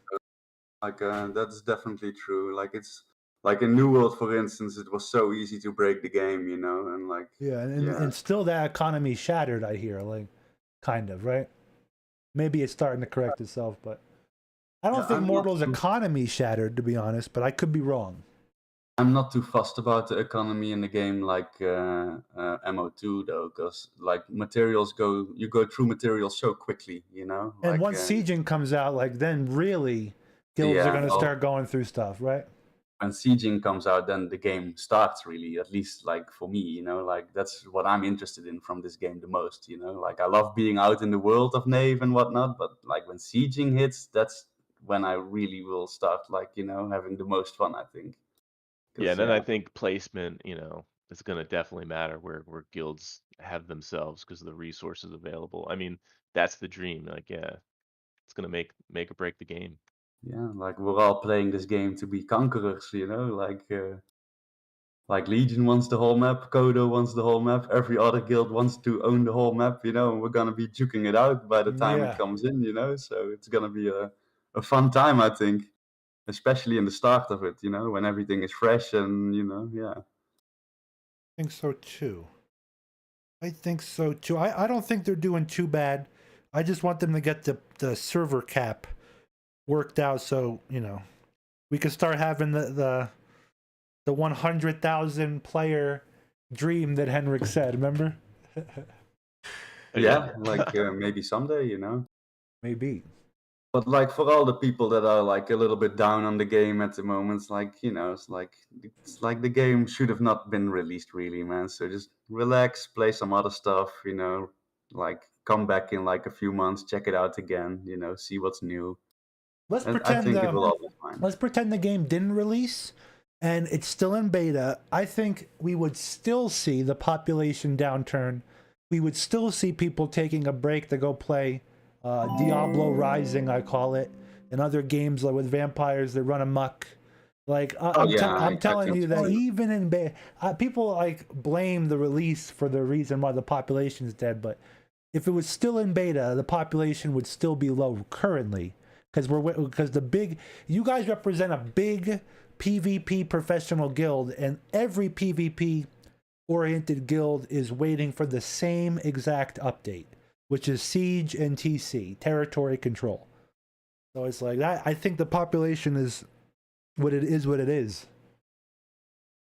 Like, that's definitely true. Like, it's like in New World, for instance, it was so easy to break the game, and like, Yeah, and, yeah, and still that economy shattered, I hear, like kind of, right? Maybe it's starting to correct itself, but I yeah. don't think Mortal's economy shattered, to be honest, but I could be wrong. I'm not too fussed about the economy in the game like MO2 though, because like you go through materials so quickly, And like once Sieging comes out, like then really guilds are yeah. gonna Well, start going through stuff, right? when Sieging comes out, then the game starts really. At least like for me, like that's what I'm interested in from this game the most. Like I love being out in the world of Nave and whatnot, but like when Sieging hits, that's when I really will start like having the most fun, I think. Yeah, Because and then I yeah. think placement, is going to definitely matter where guilds have themselves because of the resources available. I mean, that's the dream. Like, yeah, it's going to make or break the game. Yeah, like we're all playing this game to be conquerors, like Legion wants the whole map, Kodo wants the whole map, every other guild wants to own the whole map, and we're gonna be juking it out by the time it Yeah. comes in. So it's gonna be a fun time, I think, especially in the start of it, when everything is fresh and yeah. I think so too. I think so too. I don't think they're doing too bad. I just want them to get the server cap worked out, so we can start having the 100,000 player dream that Henrik said. Remember? Yeah, like maybe someday. Maybe. But like for all the people that are like a little bit down on the game at the moment, it's like it's like the game should have not been released really, man. So just relax, play some other stuff, like come back in like a few months, check it out again, see what's new. Let's And I pretend think it will all be fine. let's pretend the game didn't release and it's still in beta. I think we would still see the population downturn. We would still see people taking a break to go play Diablo Rising, I call it, and other games like with vampires that run amok. Like Oh yeah, I'm I telling think you that so. even in beta, people like blame the release for the reason why the population is dead. But if it was still in beta, the population would still be low currently because you guys represent a big PvP professional guild, and every PvP oriented guild is waiting for the same exact update, which is Siege and TC, territory control. So it's like that. I think the population is what it is.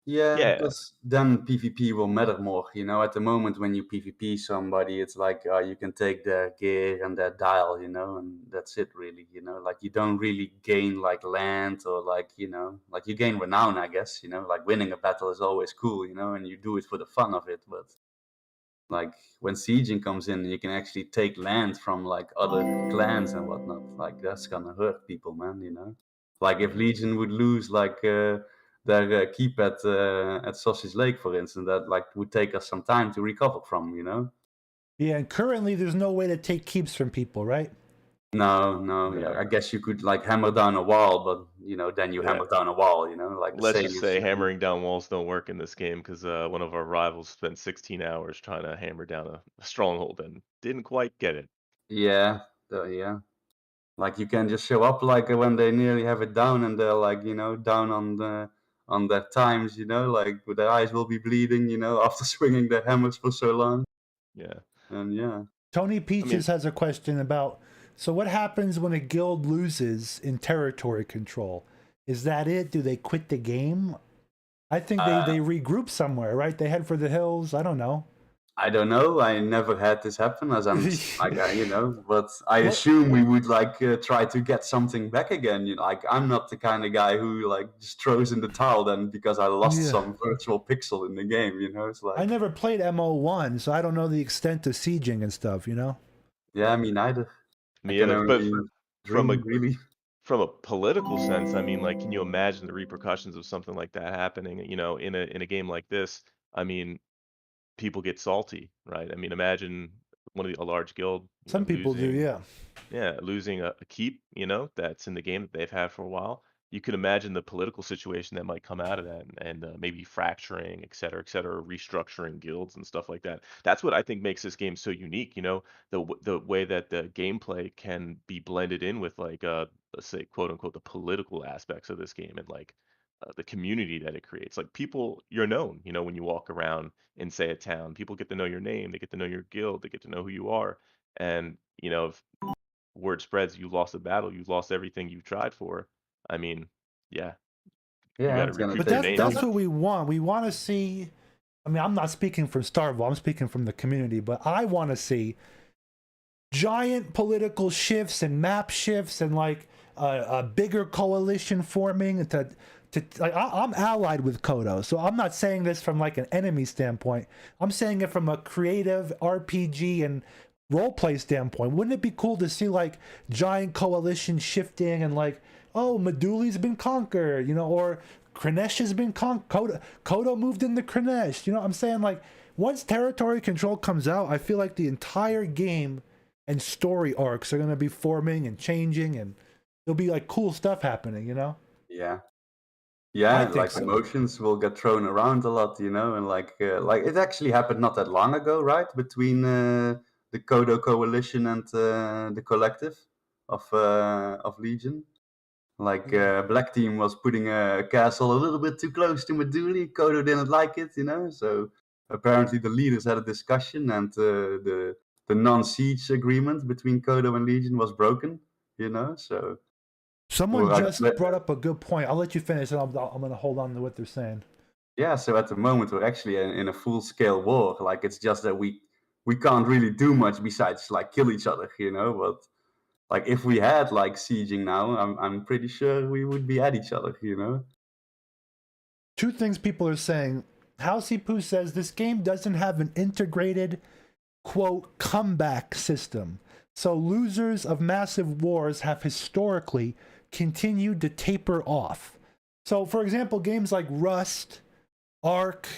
Yeah, Yeah, because then PvP will matter more. At the moment when you PvP somebody, it's like you can take their gear and their dial, and that's it really. Like you don't really gain like land or like you gain renown, I guess. Like winning a battle is always cool, and you do it for the fun of it. But like when sieging comes in, you can actually take land from like other clans and whatnot. Like that's gonna hurt people, man. Like if yeah, Legion would lose like their keep at Sausage Lake, for instance, that like would take us some time to recover from. Yeah, and currently there's no way to take keeps from people, right? No, no, yeah, no, I guess you could like hammer down a wall, but then you yeah. hammer down a wall. Like the Let's saying just is, say hammering down walls don't work in this game because one of our rivals spent 16 hours trying to hammer down a stronghold and didn't quite get it. yeah, yeah. Like you can just show up like when they nearly have it down and they're like, down on their times, like their eyes will be bleeding, after swinging their hammers for so long. Yeah. And yeah. Tony I mean, Peaches has a question about, so what happens when a guild loses in territory control? Is that it? Do they quit the game? I think they regroup somewhere, right? They head for the hills. I don't know. I don't know. I never had this happen as I'm like, but I Well, assume we would like try to get something back again. Like I'm not the kind of guy who like just throws in the towel then because I lost yeah. some virtual pixel in the game. It's I like, never played MO1, so I don't know the extent of sieging and stuff, yeah, me neither. I me can either. But only from a dream, really. from a political sense, I mean, like, can you imagine the repercussions of something like that happening? In a game like this, I mean, people get salty, right? I mean, imagine a large guild, Some people do, losing, yeah. yeah, losing a keep, that's in the game that they've had for a while. You could imagine the political situation that might come out of that, and maybe fracturing, et cetera, restructuring guilds and stuff like that. That's what I think makes this game so unique. The way that the gameplay can be blended in with like let's say quote unquote the political aspects of this game and like the community that it creates. Like people, you're known. When you walk around in say a town, people get to know your name, they get to know your guild, they get to know who you are, and if word spreads you lost a battle, you lost everything you've tried for. I mean, yeah, you Yeah, got to it's gonna But recoup your take that's name. that's time. what we want. We want to see. I mean, I'm not speaking for Starvo. I'm speaking from the community. But I want to see giant political shifts and map shifts and like a bigger coalition forming to like I'm allied with Kodo, so I'm not saying this from like an enemy standpoint. I'm saying it from a creative RPG and roleplay standpoint. Wouldn't it be cool to see like giant coalition shifting and like, oh, Meduli's been conquered, or Kranesh has been conquered. Kodo moved into Kranesh. I'm saying, like, once territory control comes out, I feel like the entire game and story arcs are going to be forming and changing, and there'll be like cool stuff happening. Yeah. I Yeah, think like so. emotions will get thrown around a lot, and like it actually happened not that long ago, right? Between the Kodo coalition and the collective of Legion. Like Yeah. Black Team was putting a castle a little bit too close to Meduli. Kodo didn't like it, so apparently the leaders had a discussion, and the non-siege agreement between Kodo and Legion was broken, so Someone we're just brought up a good point. I'll let you finish, and I'm going to hold on to what they're saying. yeah, so at the moment we're actually in a full-scale war. Like it's just that we can't really do much besides like kill each other, But like if we had like sieging now, I'm pretty sure we would be at each other. Two things people are saying. Housey Poo says this game doesn't have an integrated, quote, comeback system. So losers of massive wars have historically continued to taper off. So, for example, games like Rust, Ark,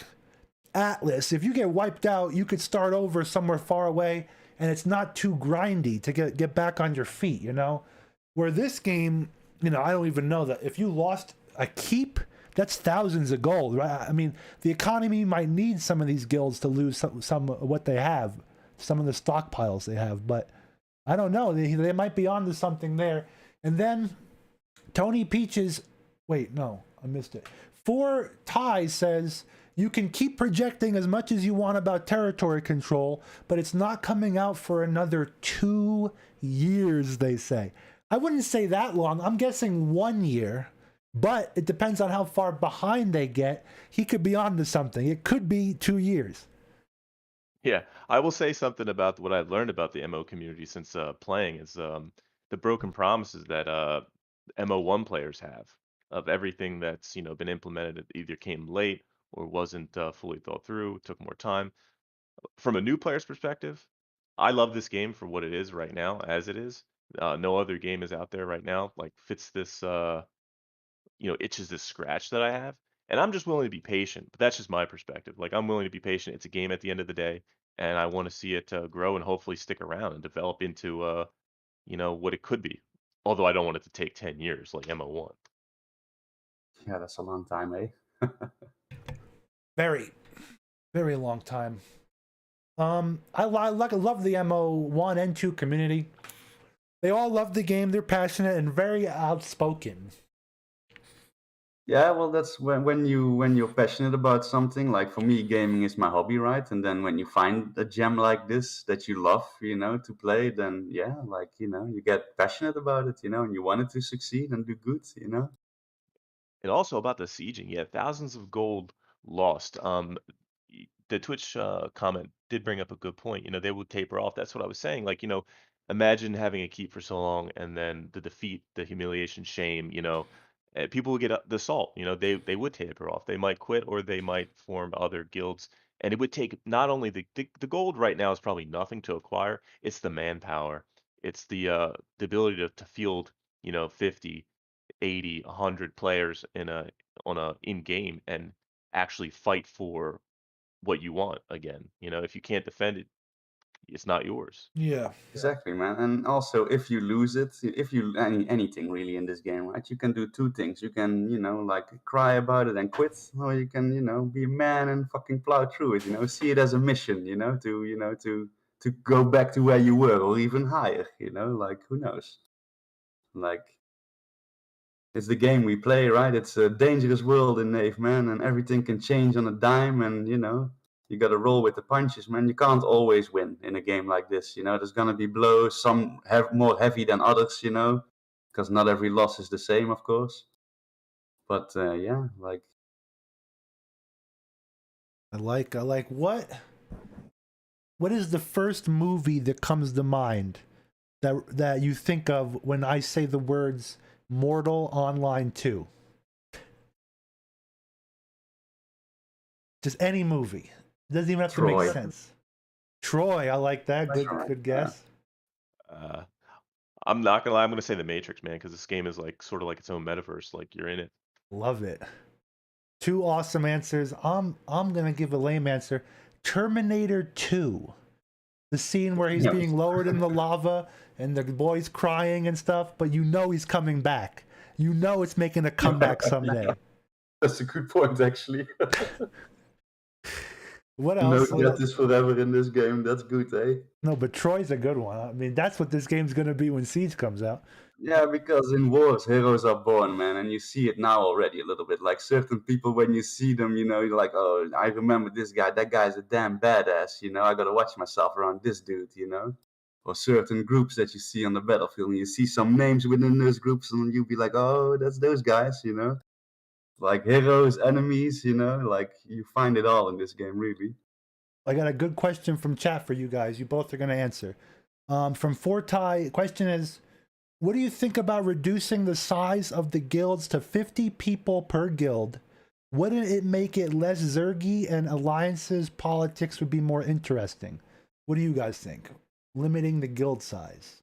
Atlas, if you get wiped out, you could start over somewhere far away and it's not too grindy to get back on your feet. Where this game, I don't even know that if you lost a keep, that's thousands of gold, right? I mean, the economy might need some of these guilds to lose some of what they have, some of the stockpiles they have, but I don't know. They might be onto something there. And then Tony Peaches, wait, no, I missed it. Four Ties says you can keep projecting as much as you want about territory control, but it's not coming out for another 2 years, they say. I wouldn't say that long. I'm guessing 1 year, But it depends on how far behind they get. He could be on to something. It could be 2 years. Yeah, I will say something about what I've learned about the MO community since playing is the broken promises that MO1 players have of everything that's been implemented. It either came late or wasn't fully thought through, took more time. From a new player's perspective, I love this game for what it is right now, as it is. No other game is out there right now like fits this itches this scratch that I have. And I'm just willing to be patient, but that's just my perspective. Like I'm willing to be patient. It's a game at the end of the day, and I want to see it grow and hopefully stick around and develop into what it could be. Although I don't want it to take 10 years like MO1. Yeah, that's a long time, eh? Very, very long time. I love the MO1 and 2 community. They all love the game. They're passionate and very outspoken. Yeah, well, that's when you're passionate about something. Like for me, gaming is my hobby, right? And then when you find a gem like this that you love, to play, then yeah, like you get passionate about it, and you want it to succeed and do good. And also about the sieging, yeah, thousands of gold lost. The Twitch comment did bring up a good point. They would taper off. That's what I was saying. Like, imagine having a keep for so long and then the defeat, the humiliation, shame. People would get the salt. They would taper off. They might quit or they might form other guilds. And it would take not only the gold right now is probably nothing to acquire. It's the manpower. It's the ability to field 50, 80, 100 players on a in game and actually fight for what you want again. If you can't defend it, it's not yours. Yeah. Exactly, man. And also, if you lose it, if you anything really in this game, right? You can do two things. You can, like cry about it and quit, or you can, be a man and fucking plow through it. See it as a mission. To go back to where you were or even higher. Like who knows? Like it's the game we play, right? It's a dangerous world in Nave, man, and everything can change on a dime, and you got to roll with the punches, man. You can't always win in a game like this. There's gonna be blows. Some have more heavy than others. Because not every loss is the same, of course. But yeah, like I like what is the first movie that comes to mind that you think of when I say the words Mortal Online 2? Just any movie. It doesn't even have to Troy. make sense. Troy, I like that. That's Good right, good guess. I'm not gonna lie. I'm gonna say The Matrix, man, because this game is like sort of like its own metaverse. Like you're in it. Love it. Two awesome answers. I'm gonna give a lame answer. Terminator 2. The scene where he's Yeah. being lowered in the lava and the boy's crying and stuff, but he's coming back. It's making a comeback someday. That's a good point, actually. What else? That is forever in this game. That's good, eh? No, but Troy's a good one. I mean, that's what this game's gonna be when Siege comes out. Yeah, because in wars, heroes are born, man, and you see it now already a little bit. Like certain people, when you see them, you're like, oh, I remember this guy. That guy's a damn badass, I gotta watch myself around this dude. Or certain groups that you see on the battlefield, and you see some names within those groups, and you'll be like, oh, that's those guys. Like heroes, enemies, like you find it all in this game, really. I got a good question from chat for you guys. You both are gonna answer. From Fortai, question is, what do you think about reducing the size of the guilds to 50 people per guild? Wouldn't it make it less zergy and alliances politics would be more interesting? What do you guys think? Limiting the guild size.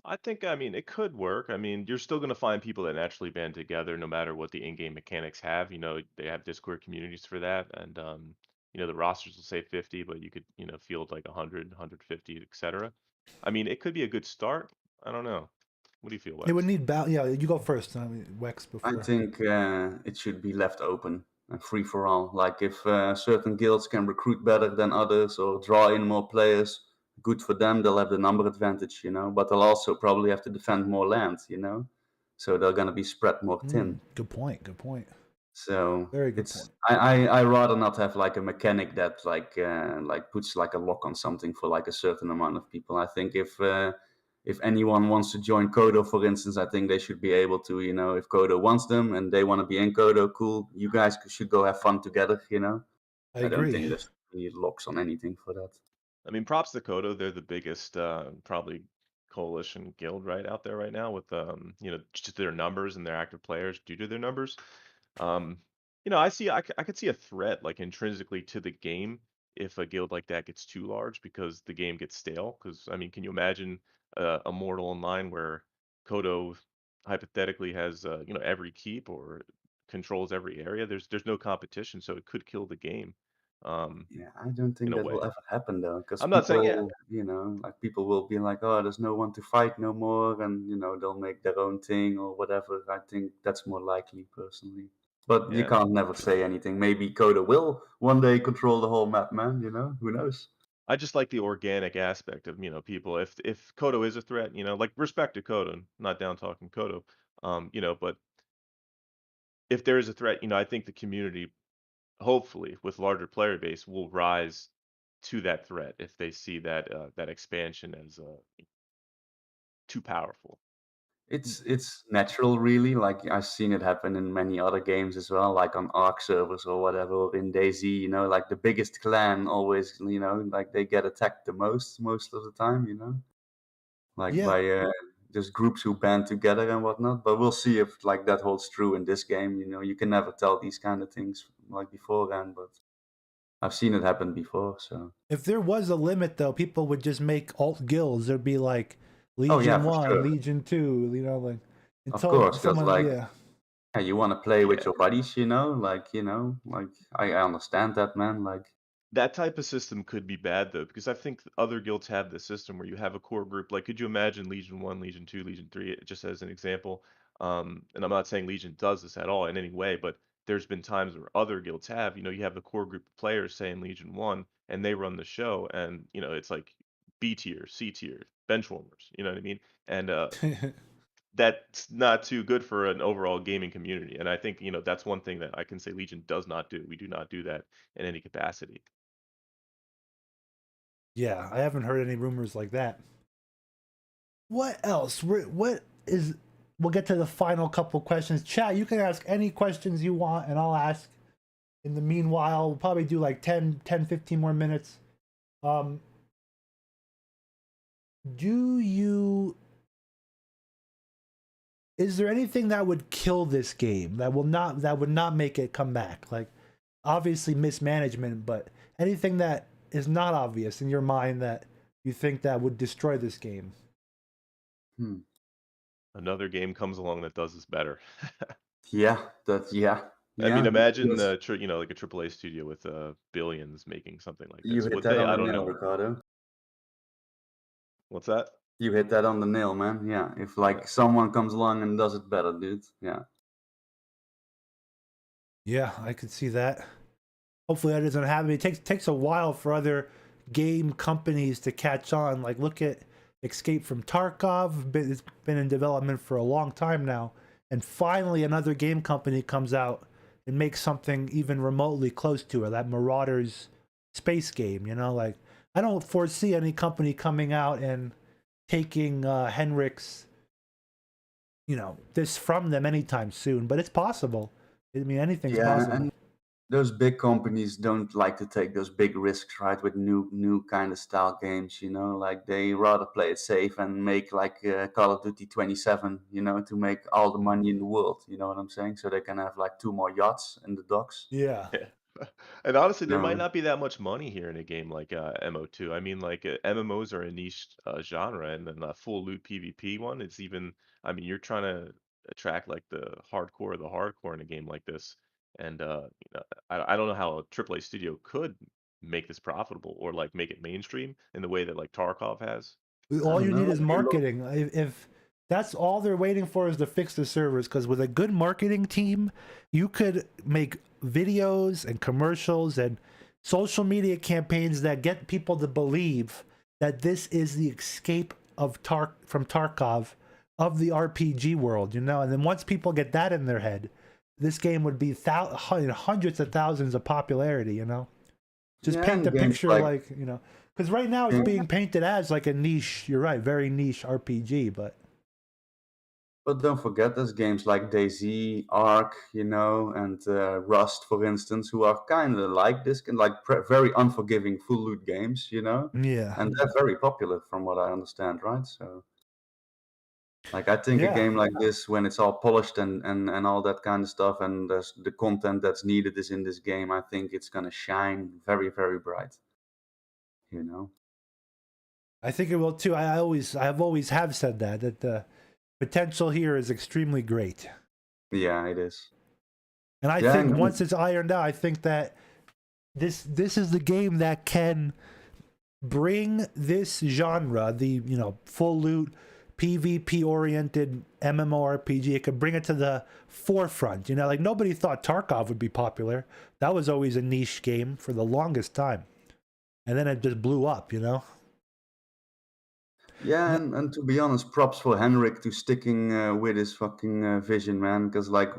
I think, it could work. You're still going to find people that naturally band together no matter what the in-game mechanics have. They have Discord communities for that. And, the rosters will say 50, but you could, field like 100, 150, etc. It could be a good start. I don't know. What do you feel, Wex? It would need yeah, you go first, Wex, before. I think it should be left open and free for all. Like if certain guilds can recruit better than others or draw in more players, good for them. They'll have the number advantage, but they'll also probably have to defend more land, so they're gonna be spread more thin. Good point. So Very good point. I rather not have like a mechanic that like puts like a lock on something for like a certain amount of people. I think if if anyone wants to join Kodo, for instance, I think they should be able to, you know, if Kodo wants them and they want to be in Kodo, cool. You guys should go have fun together, you know. I I don't agree. think there's any locks on anything for that. I mean, props to Kodo. They're the biggest, probably coalition guild right out there right now with, you know, just their numbers and their active players due to their numbers. Um, you know, I could see a threat like intrinsically to the game if a guild like that gets too large because the game gets stale. Because I mean, can you imagine a Mortal Online where Kodo hypothetically has you know, every keep or controls every area? There's no competition, so it could kill the game. Um, Yeah, I don't in think a that will way. ever happen though, because I'm not saying yeah, people, you know, like people will be like, oh, there's no one to fight no more, and you know, they'll make their own thing or whatever. I think that's more likely personally. But you yeah. can't never say anything. Maybe Coda will one day control the whole map, man, you know? Who knows? I just like the organic aspect of, you know, people. If Kodo is a threat, you know, like respect to Kodo, not down talking Kodo, you know, but if there is a threat, you know, I think the community, hopefully, with larger player base, will rise to that threat if they see that that expansion as too powerful. It's natural really, like I've seen it happen in many other games as well, like on Ark servers or whatever, or in DayZ, you know, like the biggest clan always, you know, like they get attacked the most of the time, you know? Like Yeah. by just groups who band together and whatnot. But we'll see if like that holds true in this game. You know, you can never tell these kind of things like beforehand, but I've seen it happen before. So If there was a limit, though, people would just make alt guilds. There'd be like oh yeah, Legion for 1, sure, Legion 2, you know, like of until course, because someone, like yeah. yeah, you want to play with Yeah. your buddies, you know, like I understand that, man. Like That type of system could be bad though, because I think other guilds have this system where you have a core group. Like, could you imagine Legion 1, Legion 2, Legion 3, just as an example? And I'm not saying Legion does this at all in any way, but there's been times where other guilds have, you know, you have the core group of players, say in Legion 1, and they run the show, and, you know, it's like B tier, C tier, bench warmers, you know what I mean? And that's not too good for an overall gaming community. And I think, you know, that's one thing that I can say Legion does not do. We do not do that in any capacity. Yeah, I haven't heard any rumors like that. What else? What is? We'll get to the final couple questions. Chat, you can ask any questions you want, and I'll ask. In the meanwhile, we'll probably do like 10, 15 more minutes. Um, do you? Is there anything that would kill this game that would not make it come back? Like, obviously mismanagement, but anything that is not obvious in your mind that you think that would destroy this game? hmm. Another game comes along that does this better. Yeah, that I mean, yeah. imagine Because you know, like a AAA studio with billions making something like you this. hit Would that they? on I the don't nail, know. Ricardo. What's that? You hit that on the nail, man. Yeah, if Yeah. like someone comes along and does it better, dude. Yeah. Yeah, I could see that. Hopefully that doesn't happen. It takes a while for other game companies to catch on. Like look at Escape from Tarkov. It's been in development for a long time now, and finally another game company comes out and makes something even remotely close to it. That Marauders space game, you know, like I don't foresee any company coming out and taking Henrik's, you know, this from them anytime soon. But it's possible. I mean, anything's Yeah, possible. and those big companies don't like to take those big risks, right? With new kind of style games, you know, like they rather play it safe and make like Call of Duty 27, you know, to make all the money in the world. You know what I'm saying? So they can have like two more yachts in the docks. Yeah. Yeah. And honestly, there might No, not be that much money here in a game like MO2. I mean, like MMOs are a niche genre, and then a full loot PvP one, it's even. I mean, you're trying to attract like the hardcore of the hardcore in a game like this, and you know, I don't know how a AAA studio could make this profitable or like make it mainstream in the way that like Tarkov has. I All don't you need know. is marketing. If that's all they're waiting for is to fix the servers, because with a good marketing team, you could make videos and commercials and social media campaigns that get people to believe that this is the escape of from Tarkov of the RPG world, you know. And then once people get that in their head, this game would be hundreds of thousands of popularity, you know. Just Yeah, paint and the games picture like like, you know, because right now it's being painted as like a niche. You're right, very niche RPG, but But don't forget, there's games like DayZ, Ark, you know, and Rust, for instance, who are kind of like this, and like very unforgiving full loot games, you know, yeah, and they're very popular from what I understand, right? So, like, I think a yeah. game like this, when it's all polished and all that kind of stuff, and there's the content that's needed is in this game, I think it's gonna shine very, very bright, you know. I think it will too. I've always have said that the potential here is extremely great. Yeah, it is. And I Yeah, think and once it's ironed out, I think that this is the game that can bring this genre, the full loot PvP oriented MMORPG, it could bring it to the forefront. Like nobody thought Tarkov would be popular. That was always a niche game for the longest time. And then it just blew up, Yeah, and to be honest, props for Henrik to sticking with his fucking vision, man. Because like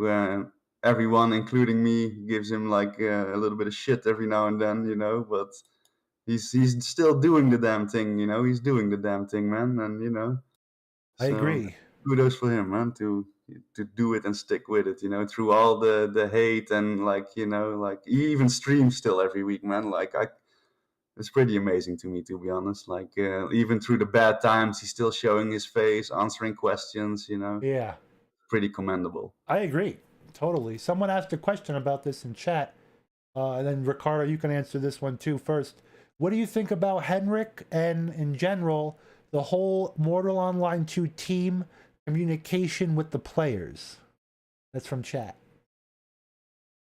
everyone, including me, gives him like a little bit of shit every now and then, you know. But he's still doing the damn thing, you know. He's doing the damn thing, man, and you know. I So agree. kudos for him, man, to do it and stick with it, you know, through all the hate and like you know, like he even streams still every week, man. Like it's pretty amazing to me, to be honest. Like even through the bad times, he's still showing his face, answering questions. You know, Yeah, pretty commendable. I agree. Totally. Someone asked a question about this in chat. And then Ricardo, you can answer this one too first. What do you think about Henrik and in general the whole Mortal Online 2 team communication with the players? That's from chat.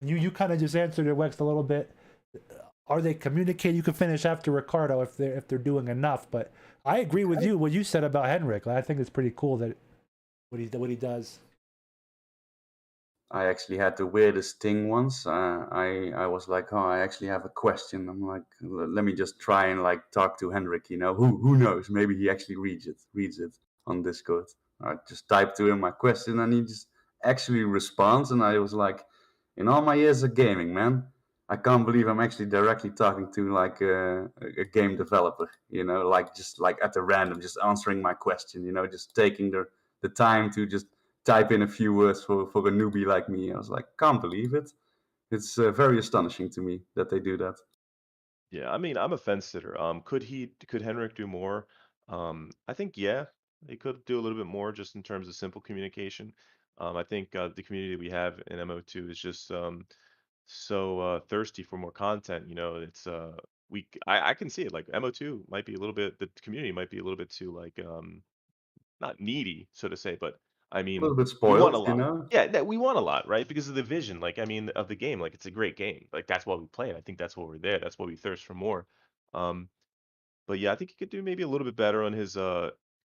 You kind of just answered it, Wex, a little bit. Are they communicating? You can finish after Ricardo if they're doing enough. But I agree with you what you said about Henrik. I think it's pretty cool that what he does. I actually had the weirdest thing once. I was like, oh, I actually have a question. I'm like, let me just try and like talk to Henrik. You know, who knows? Maybe he actually reads it on Discord. I just typed to him my question, and he just actually responds. And I was like, in all my years of gaming, man, I can't believe I'm actually directly talking to like a game developer. You know, like just like at the random, just answering my question. You know, just taking the time to just type in a few words for a newbie like me. I was like, can't believe it. It's very astonishing to me that they do that. Yeah, I mean, I'm a fence sitter. Could Henrik do more? I think yeah, he could do a little bit more just in terms of simple communication. I think the community we have in MO2 is just so thirsty for more content. You know, it's I can see it. Like MO2 might be a little bit, the community might be a little bit too like not needy, so to say, but I A mean, little bit we want a spoiled, you lot. know. Yeah, that we want a lot, right? Because of the vision, like I mean, of the game. Like it's a great game. Like that's why we play it. I think that's why we're there. That's why we thirst for more. Um, but yeah, I think he could do maybe a little bit better on his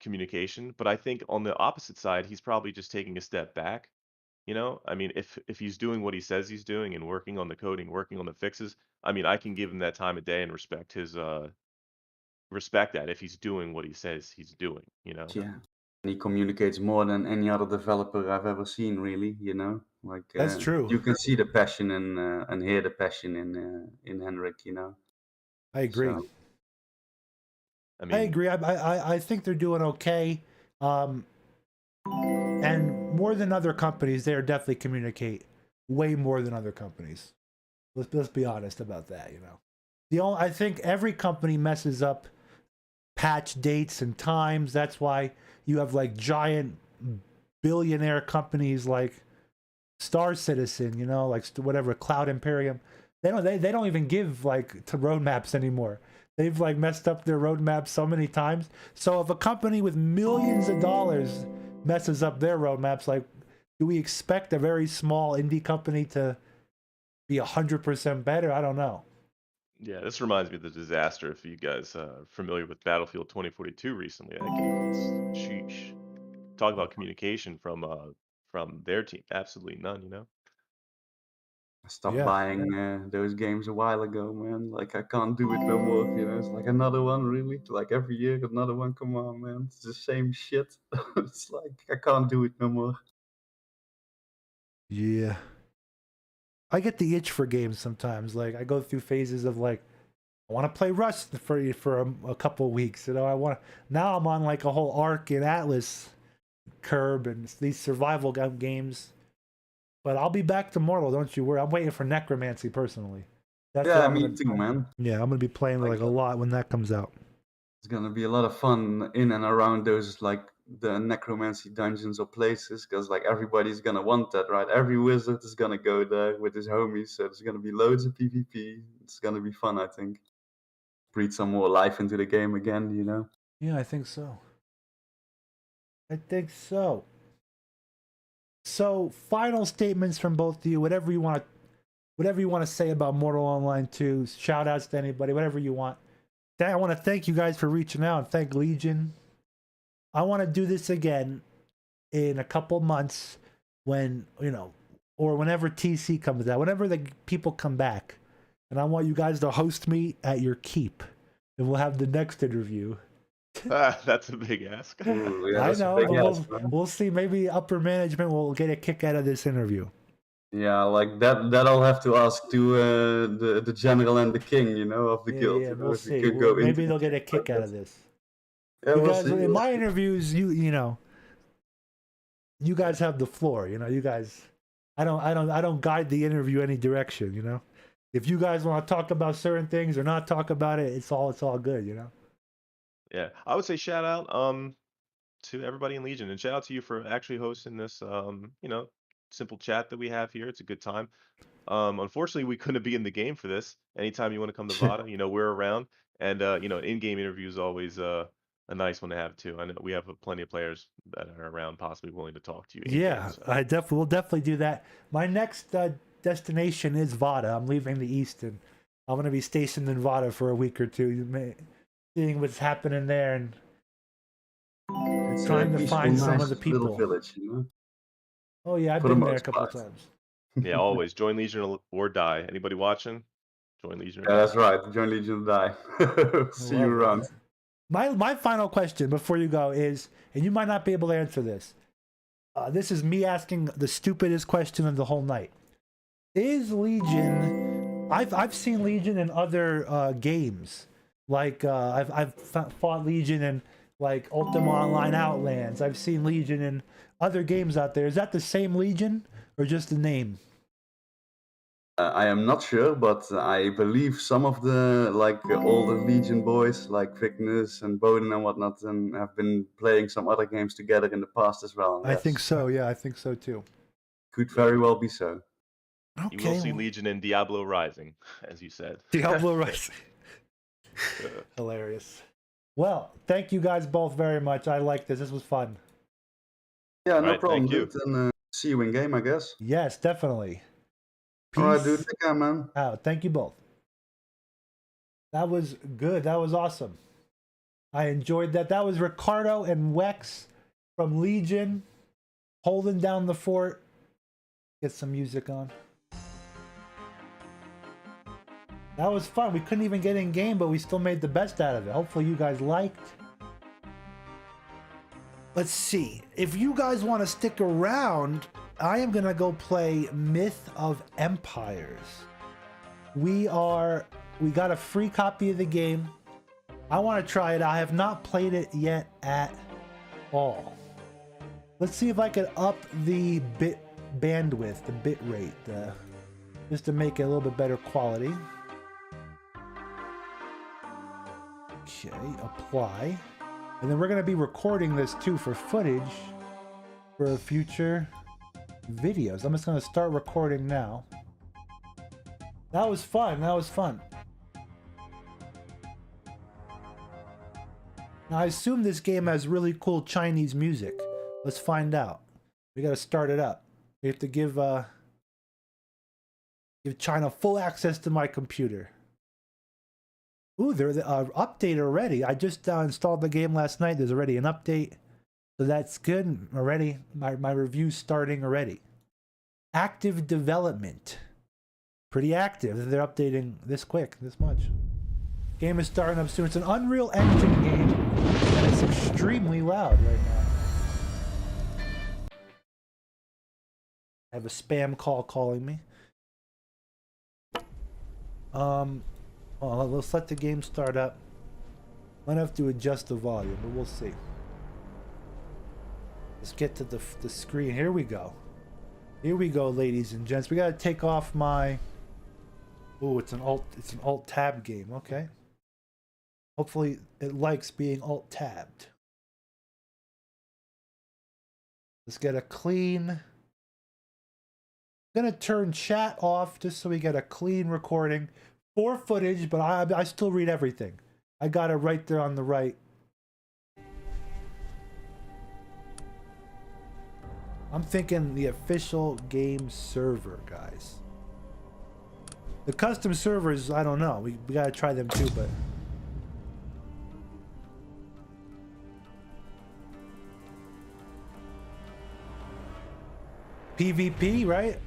communication. But I think on the opposite side, he's probably just taking a step back. You know, I mean, if he's doing what he says he's doing and working on the coding, working on the fixes, I mean, I can give him that time of day and respect that if he's doing what he says he's doing. You know. Yeah. And he communicates more than any other developer I've ever seen, really. You know, like That's true. you can see the passion and hear the passion in Henrik. You know, I agree. so I I mean, agree. I think they're doing okay. And more than other companies, they are definitely communicate way more than other companies. Let's be honest about that. I think every company messes up patch dates and times. That's why you have like giant billionaire companies like Star Citizen, like whatever Cloud Imperium. They don't even give like to roadmaps anymore. They've like messed up their roadmaps so many times. So if a company with millions of dollars messes up their roadmaps, like, do we expect a very small indie company to be 100% better? I don't know. yeah, this reminds me of the disaster. If you guys familiar with Battlefield 2042 recently, that game was sheesh. Talk about communication from their team. Absolutely none. You know. I stopped Yeah, buying those games a while ago, man. Like I can't do it no more. You know, it's like another one, really. Like every year, another one. Come on, man. It's the same shit. It's like I can't do it no more. yeah. I get the itch for games sometimes. Like I go through phases of like I want to play Rust for a couple of weeks. You know, I want. Now I'm on like a whole Ark and Atlas curb and these survival games. But I'll be back to Mortal, don't you worry. I'm waiting for Necromancy personally. That's what Yeah, I'm me gonna, too, man. Yeah, I'm gonna be playing like a lot when that comes out. It's gonna be a lot of fun in and around those like the necromancy dungeons or places, because like everybody's gonna want that, right? Every wizard is gonna go there with his homies, so there's gonna be loads of PvP. It's gonna be fun, I think. Breathe some more life into the game again, you know? Yeah, I think so. I think so. So, final statements from both of you. Whatever you want to say about Mortal Online 2. Shout outs to anybody, whatever you want. I want to thank you guys for reaching out and thank Legion. I want to do this again in a couple months when, you know, or whenever TC comes out, whenever the people come back. And I want you guys to host me at your keep. And we'll have the next interview. That's a big ask. Ooh, yeah, I know, but man. we'll see. Maybe upper management will get a kick out of this interview. Yeah, like that I'll have to ask to the general and the king, you know, of the guild. Yeah, You know, we'll if we see. could go Maybe into they'll get a kick like out that. of this. Yeah, we'll Because see. in we'll my see. interviews, you know, you guys have the floor. You know, you guys. I don't guide the interview any direction. You know, if you guys want to talk about certain things or not talk about it, it's all good. You know. Yeah, I would say shout out to everybody in Legion, and shout out to you for actually hosting this you know, simple chat that we have here. It's a good time. Unfortunately, we couldn't be in the game for this. Anytime you want to come to Vada, you know, we're around, and you know, in-game interview is always a nice one to have too. I know we have plenty of players that are around, possibly willing to talk to you in-game. Yeah, So. we'll definitely do that. My next destination is Vada. I'm leaving the East, and I'm gonna be stationed in Vada for a week or two, seeing what's happening there and It's trying a to peaceful, find some nice of the little people. village, you know. Oh yeah, I've For the been there a most couple of part. times. Yeah, always join Legion or die. Anybody watching? Join Legion or Yeah, die. that's right. Join Legion die. See you Love it. around. My final question before you go is, and you might not be able to answer this. This is me asking the stupidest question of the whole night. Is Legion? I've seen Legion in other games, like I've fought Legion in like Ultima Online Outlands. I've seen Legion in other games out there. Is that the same Legion or just the name? I am not sure, but I believe some of the like older Legion boys, like Vignes and Bowden and whatnot, and have been playing some other games together in the past as well. I think Yes. so. Yeah, I think so too. Could very well be so. You will Okay, see well, Legion in Diablo Rising, as you said. Diablo Rising. Hilarious. Well, thank you guys both very much. I like this. This was fun. Yeah, no Right, problem, thank you. dude. And see you in game, I guess. Yes, definitely. Peace All right, dude. Take care, man. out. Thank you both. That was good. That was awesome. I enjoyed that. That was Ricardo and Wex from Legion holding down the fort. Get some music on. That was fun. We couldn't even get in game, but we still made the best out of it. Hopefully you guys liked. Let's see. If you guys want to stick around, I am going to go play Myth of Empires. We got a free copy of the game. I want to try it. I have not played it yet at all. Let's see if I can up the bit bandwidth, the bit rate, just to make it a little bit better quality. Okay, apply. And then we're going to be recording this too for footage for future videos. I'm just going to start recording now. That was fun. That was fun. Now, I assume this game has really cool Chinese music. Let's find out. We got to start it up. We have to give China full access to my computer. Ooh, there's an update already. I just installed the game last night. There's already an update. So that's good already. My review's starting already. Active development. Pretty active. They're updating this quick, this much. Game is starting up soon. It's an Unreal Engine game, and it's extremely loud right now. I have a spam call calling me. Well, let's let the game start up. Might have to adjust the volume, but we'll see. Let's get to the screen. Here we go. Here we go, ladies and gents. We gotta take off my... Oh, it's an alt tab game. Okay. Hopefully it likes being alt tabbed. Let's get a clean... I'm gonna turn chat off just so we get a clean recording for footage, but I still read everything. I got it right there on the right. I'm thinking the official game server, guys. The custom servers, I don't know. We gotta try them too, but... PvP, right?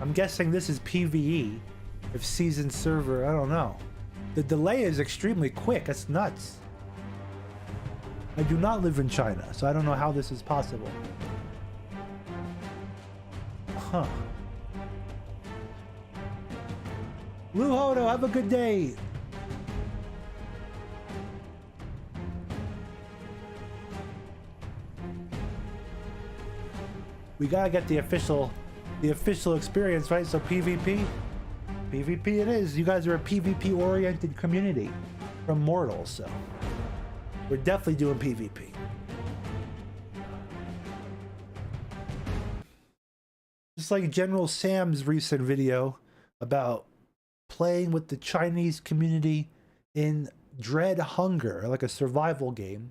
I'm guessing this is PvE. If season server, I don't know. The delay is extremely quick. That's nuts. I do not live in China, so I don't know how this is possible. Huh. Lou Hodo, have a good day. We gotta get the official experience, right? So PvP it is. You guys are a PvP oriented community from Mortal, so we're definitely doing PvP. Just like General Sam's recent video about playing with the Chinese community in Dread Hunger, like a survival game.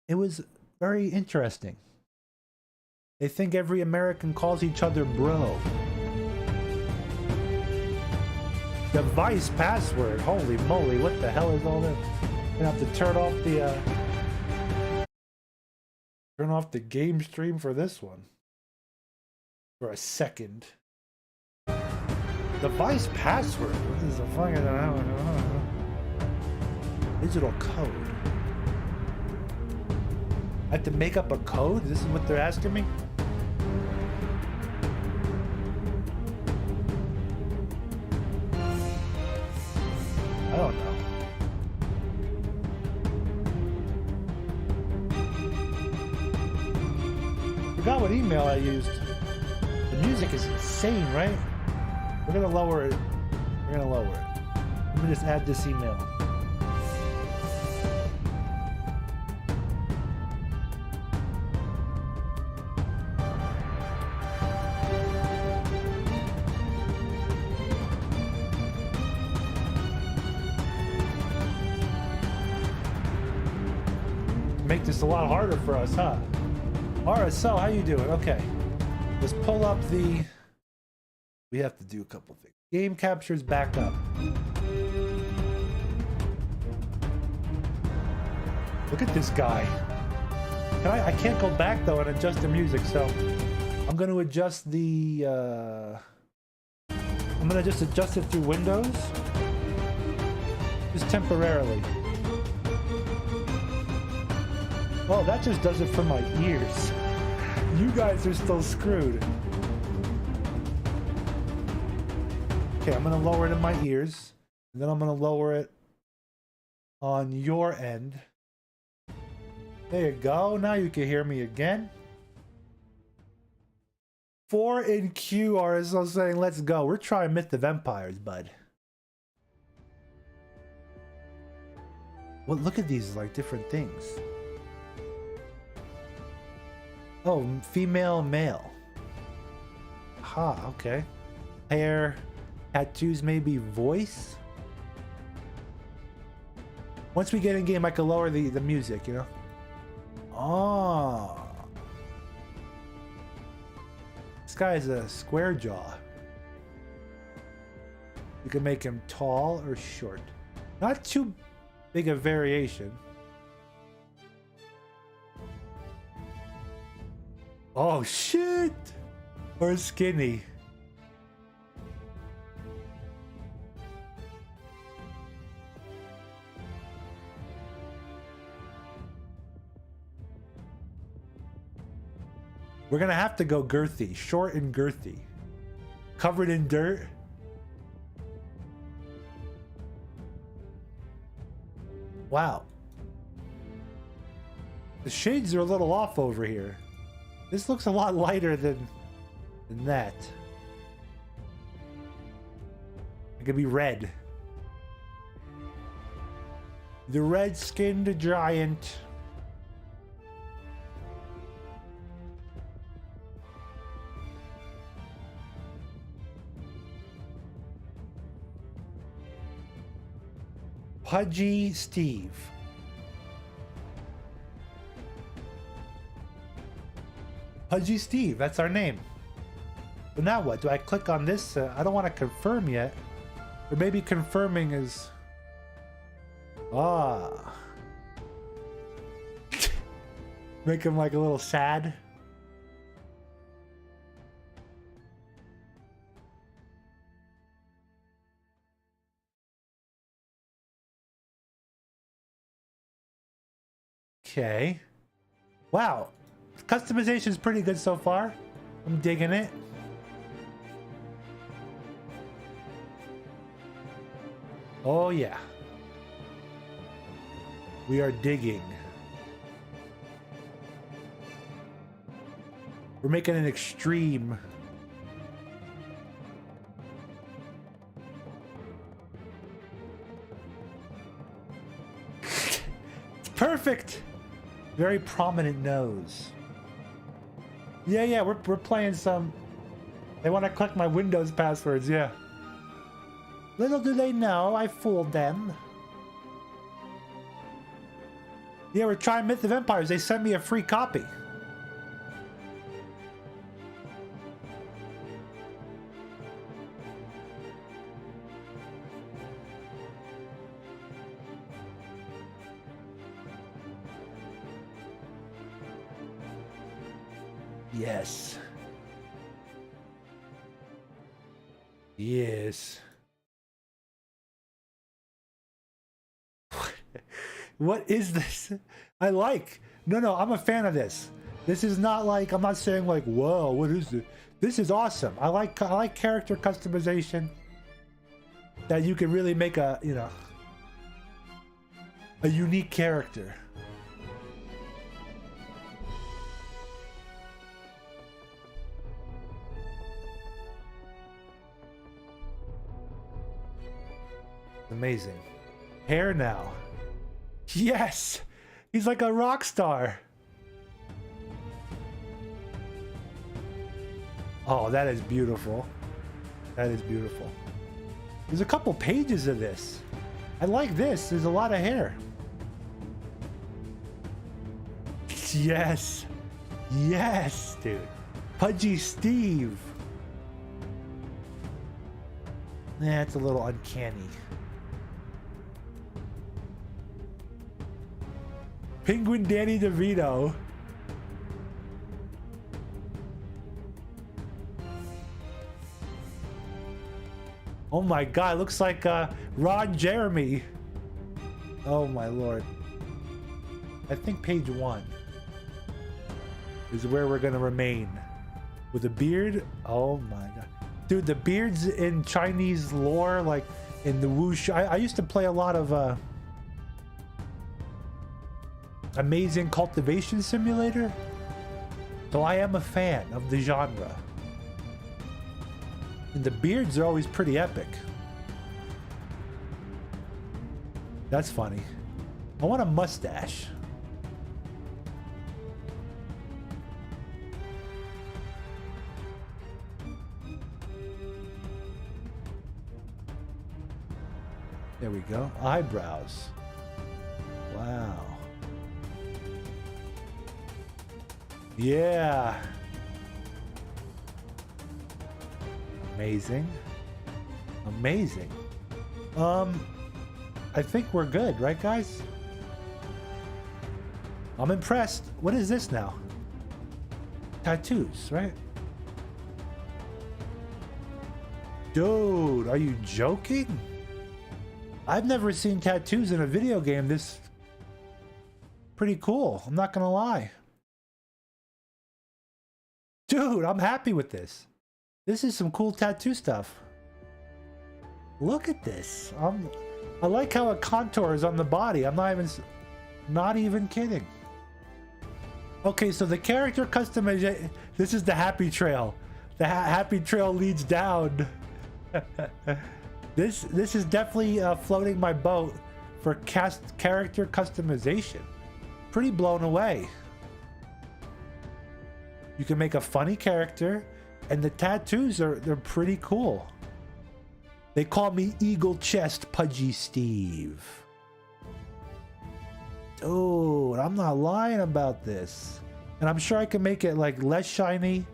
It was very interesting. They think every American calls each other bro. Device password. Holy moly, what the hell is all this? I'm gonna have to turn off the game stream for this one. For a second. Device password? What is the fucking digital code? I have to make up a code? This is what they're asking me? I don't know. Forgot what email I used. The music is insane, right? We're gonna lower it. We're gonna lower it. Let me just add this email. Make this a lot harder for us, huh? RSL, how you doing? Okay. Let's pull up the... We have to do a couple things. Game captures back up. Look at this guy. I can't go back though and adjust the music, so I'm going to adjust the... I'm going to just adjust it through Windows. Just temporarily. Oh, that just does it for my ears. You guys are still screwed. Okay, I'm gonna lower it in my ears, and then I'm gonna lower it on your end. There you go. Now you can hear me again. 4 in queue are so saying, let's go. We're trying Myth of Empires, bud. Well, look at these like different things. Oh, female, male. Ha, okay. Hair, tattoos, maybe voice. Once we get in game, I can lower the music, you know? Oh. This guy is a square jaw. You can make him tall or short. Not too big a variation. Oh shit! Or skinny. We're gonna have to go girthy, short and girthy. Covered in dirt. Wow. The shades are a little off over here. This looks a lot lighter than that. It could be red. The red-skinned giant. Pudgy Steve. Pudgy Steve, that's our name. But now what? Do I click on this? I don't want to confirm yet. Or maybe confirming is... Ah. Make him like a little sad. Okay. Wow. Customization is pretty good so far. I'm digging it. Oh yeah. We are digging. We're making an extreme. It's perfect. Very prominent nose. Yeah, we're playing some. They want to collect my Windows passwords, yeah. Little do they know, I fooled them. Yeah, we're trying Myth of Empires. They sent me a free copy. Yes. Yes. What is this? I like. No, I'm a fan of this. This is not like, I'm not saying like, whoa, what is this? This is awesome. I like character customization that you can really make a, you know, a unique character. Amazing. Hair now. Yes! He's like a rock star. Oh, that is beautiful. That is beautiful. There's a couple pages of this. I like this. There's a lot of hair. Yes. Yes, dude. Pudgy Steve. Nah, it's a little uncanny. Penguin Danny DeVito. Oh my god, looks like Ron Jeremy. Oh my lord. I think page 1 is where we're gonna remain. With a beard? Oh my god. Dude, the beards in Chinese lore, like in the wushu. I used to play a lot of Amazing Cultivation Simulator, so I am a fan of the genre. And the beards are always pretty epic. That's funny. I want a mustache. There we go. Eyebrows. Wow. Yeah. Amazing. Amazing. I think we're good, right guys? I'm impressed. What is this now? Tattoos, right? Dude, are you joking? I've never seen tattoos in a video game this pretty cool. I'm not gonna lie. Dude, I'm happy with this. This is some cool tattoo stuff. Look at this. I like how it contours on the body. I'm not even kidding. Okay, so the character customization, this is the happy trail. The happy trail leads down. This is definitely floating my boat for character customization. Pretty blown away. You can make a funny character, and the tattoos they're pretty cool. They call me Eagle Chest Pudgy Steve. Dude, I'm not lying about this. And I'm sure I can make it like less shiny,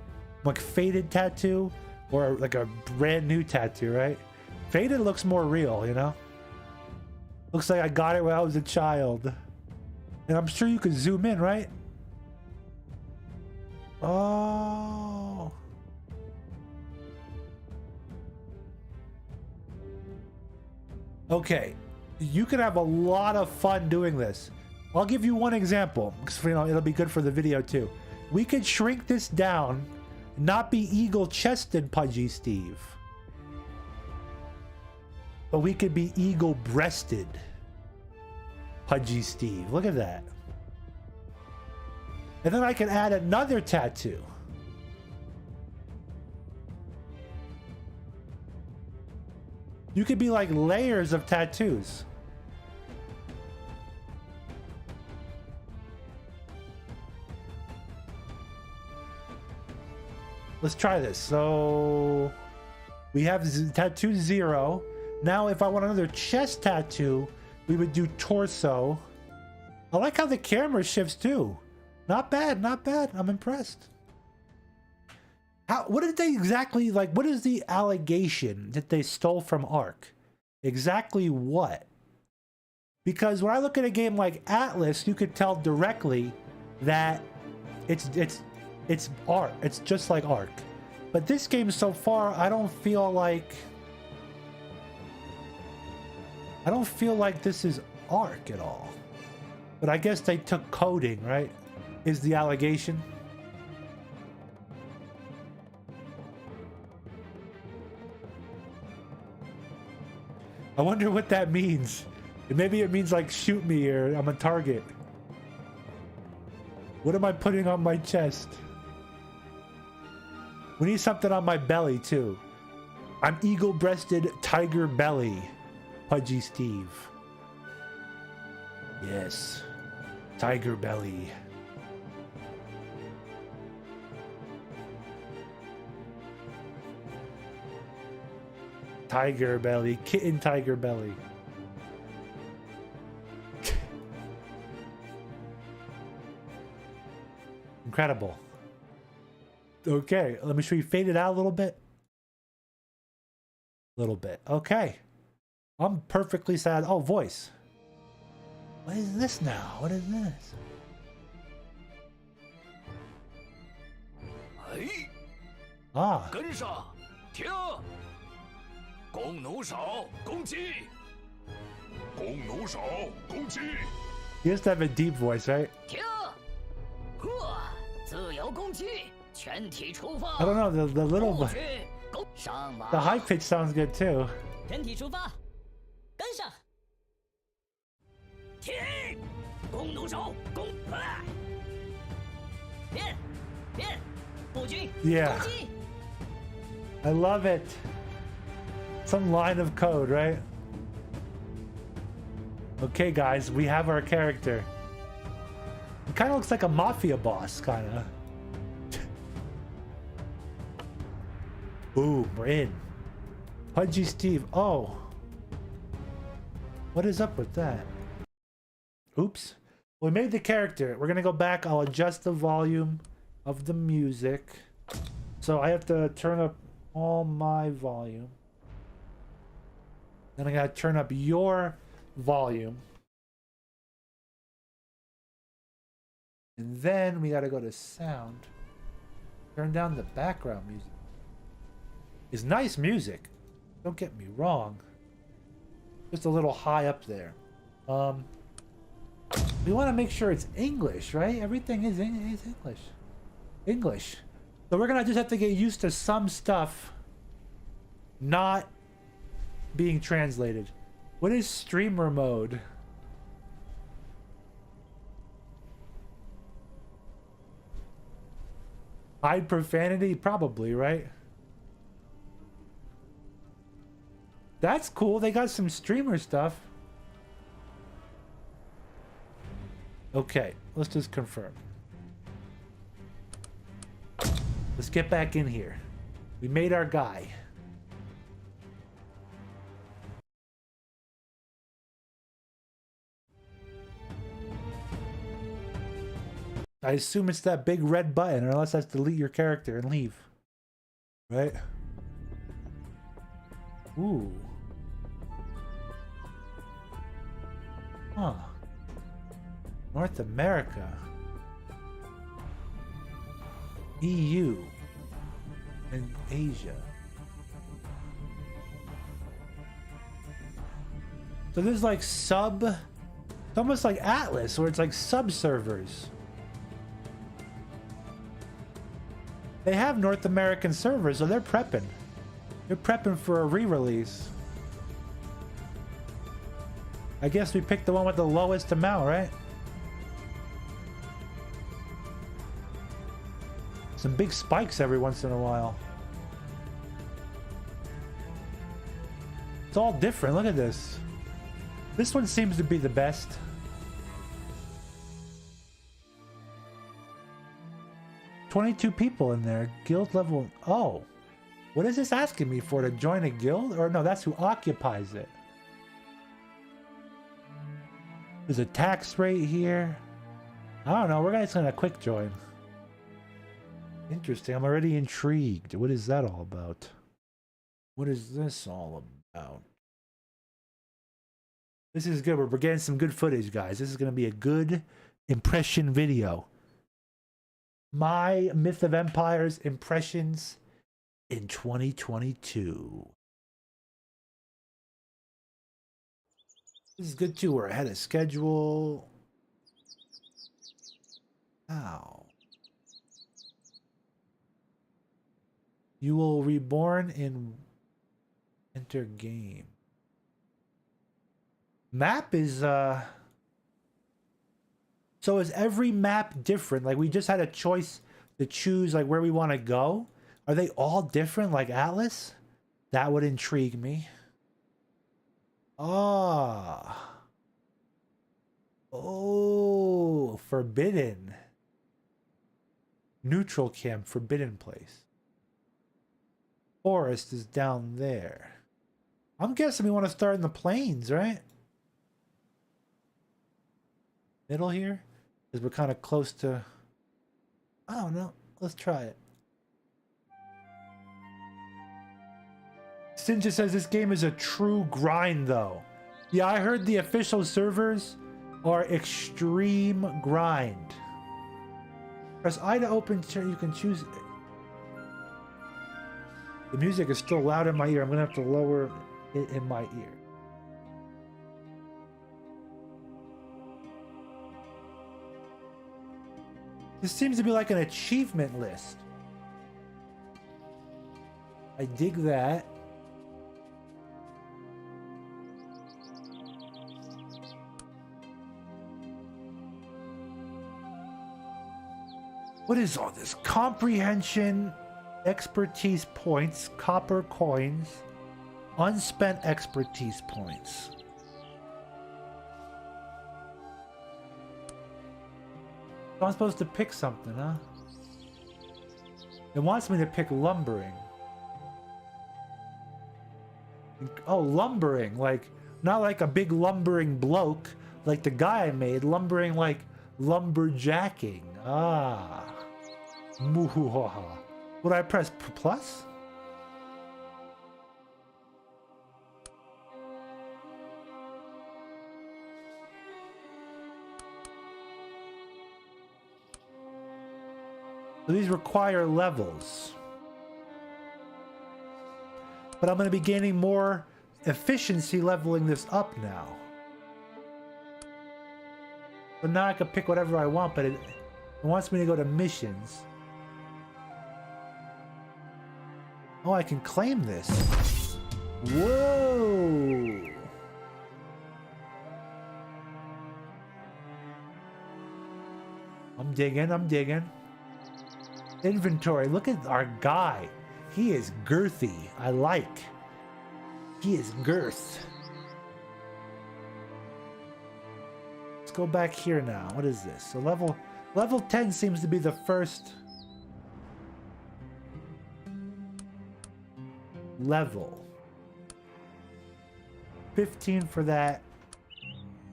like faded tattoo, or like a brand new tattoo, right? Faded looks more real, you know? Looks like I got it when I was a child. And I'm sure you could zoom in, right? Oh. Okay. You can have a lot of fun doing this. I'll give you one example, because it'll be good for the video too. We could shrink this down, not be eagle-chested Pudgy Steve, but we could be eagle-breasted Pudgy Steve. Look at that. And then I can add another tattoo. You could be like layers of tattoos. Let's try this. So we have tattoo 0. Now if I want another chest tattoo, we would do torso. I like how the camera shifts too. Not bad, not bad. I'm impressed. What did they exactly, like, what is the allegation that they stole from Ark? Exactly what? Because when I look at a game like Atlas, you could tell directly that it's Ark. It's just like Ark. But this game so far, I don't feel like this is Ark at all. But I guess they took coding, right? Is the allegation. I wonder what that means. Maybe it means like shoot me or I'm a target. What am I putting on my chest? We need something on my belly too. I'm eagle-breasted tiger belly, Pudgy Steve. Yes, tiger belly. Tiger belly, kitten tiger belly. Incredible. Okay, let me show you. Fade it out a little bit. Okay. I'm perfectly sad. Oh, voice. What is this now? What is this? Ah. He used to have a deep voice, right? I don't know, the little, the high pitch sounds good too. Yeah, I love it. Some line of code, right? Okay, guys, we have our character. It kind of looks like a mafia boss, kind of. Boom, we're in. Pudgy Steve. Oh. What is up with that? Oops. We made the character. We're going to go back. I'll adjust the volume of the music. So I have to turn up all my volume. Then I got to turn up your volume. And then we got to go to sound. Turn down the background music. It's nice music. Don't get me wrong. Just a little high up there. We want to make sure it's English, right? Everything is English. English. So we're gonna just have to get used to some stuff not being translated. What is streamer mode? Hide profanity? Probably, right? That's cool. They got some streamer stuff. Okay, let's just confirm. Let's get back in here. We made our guy. I assume it's that big red button, or unless that's delete your character and leave. Right? Ooh. Huh. North America. EU. And Asia. So there's like it's almost like Atlas, where it's like sub-servers. They have North American servers, so they're prepping. They're prepping for a re-release. I guess we picked the one with the lowest amount, right? Some big spikes every once in a while. It's all different. Look at this. This one seems to be the best. $22 people in there. Guild level. Oh. What is this asking me for? To join a guild? Or no, that's who occupies it. There's a tax rate here. I don't know. We're just gonna quick join. Interesting. I'm already intrigued. What is that all about? What is this all about? This is good. We're getting some good footage, guys. This is going to be a good impression video. My Myth of Empires impressions in 2022. This is good too. We're ahead of schedule. Ow. You will reborn in enter game. Map is so is every map different? Like we just had a choice to choose like where we want to go. Are they all different like Atlas? That would intrigue me. Ah. Oh, forbidden. Neutral camp, forbidden place. Forest is down there. I'm guessing we want to start in the plains, right? Middle here? Because we're kind of close to... I don't know. Let's try it. Sinja says this game is a true grind, though. Yeah, I heard the official servers are extreme grind. Press I to open, you can choose... The music is still loud in my ear. I'm going to have to lower it in my ear. This seems to be like an achievement list. I dig that. What is all this? Comprehension, expertise points, copper coins, unspent expertise points. So I'm supposed to pick something, huh? It wants me to pick lumbering. Oh, lumbering, like not like a big lumbering bloke like the guy I made, lumbering like lumberjacking. Ah. Muhuhaha. Would I press plus? So these require levels. But I'm going to be gaining more efficiency leveling this up now. But now I can pick whatever I want, but it wants me to go to missions. Oh, I can claim this. Whoa! I'm digging, I'm digging. Inventory, look at our guy. He is girthy, I like. He is girth. Let's go back here now. What is this? So level 10 seems to be the first level. 15 for that.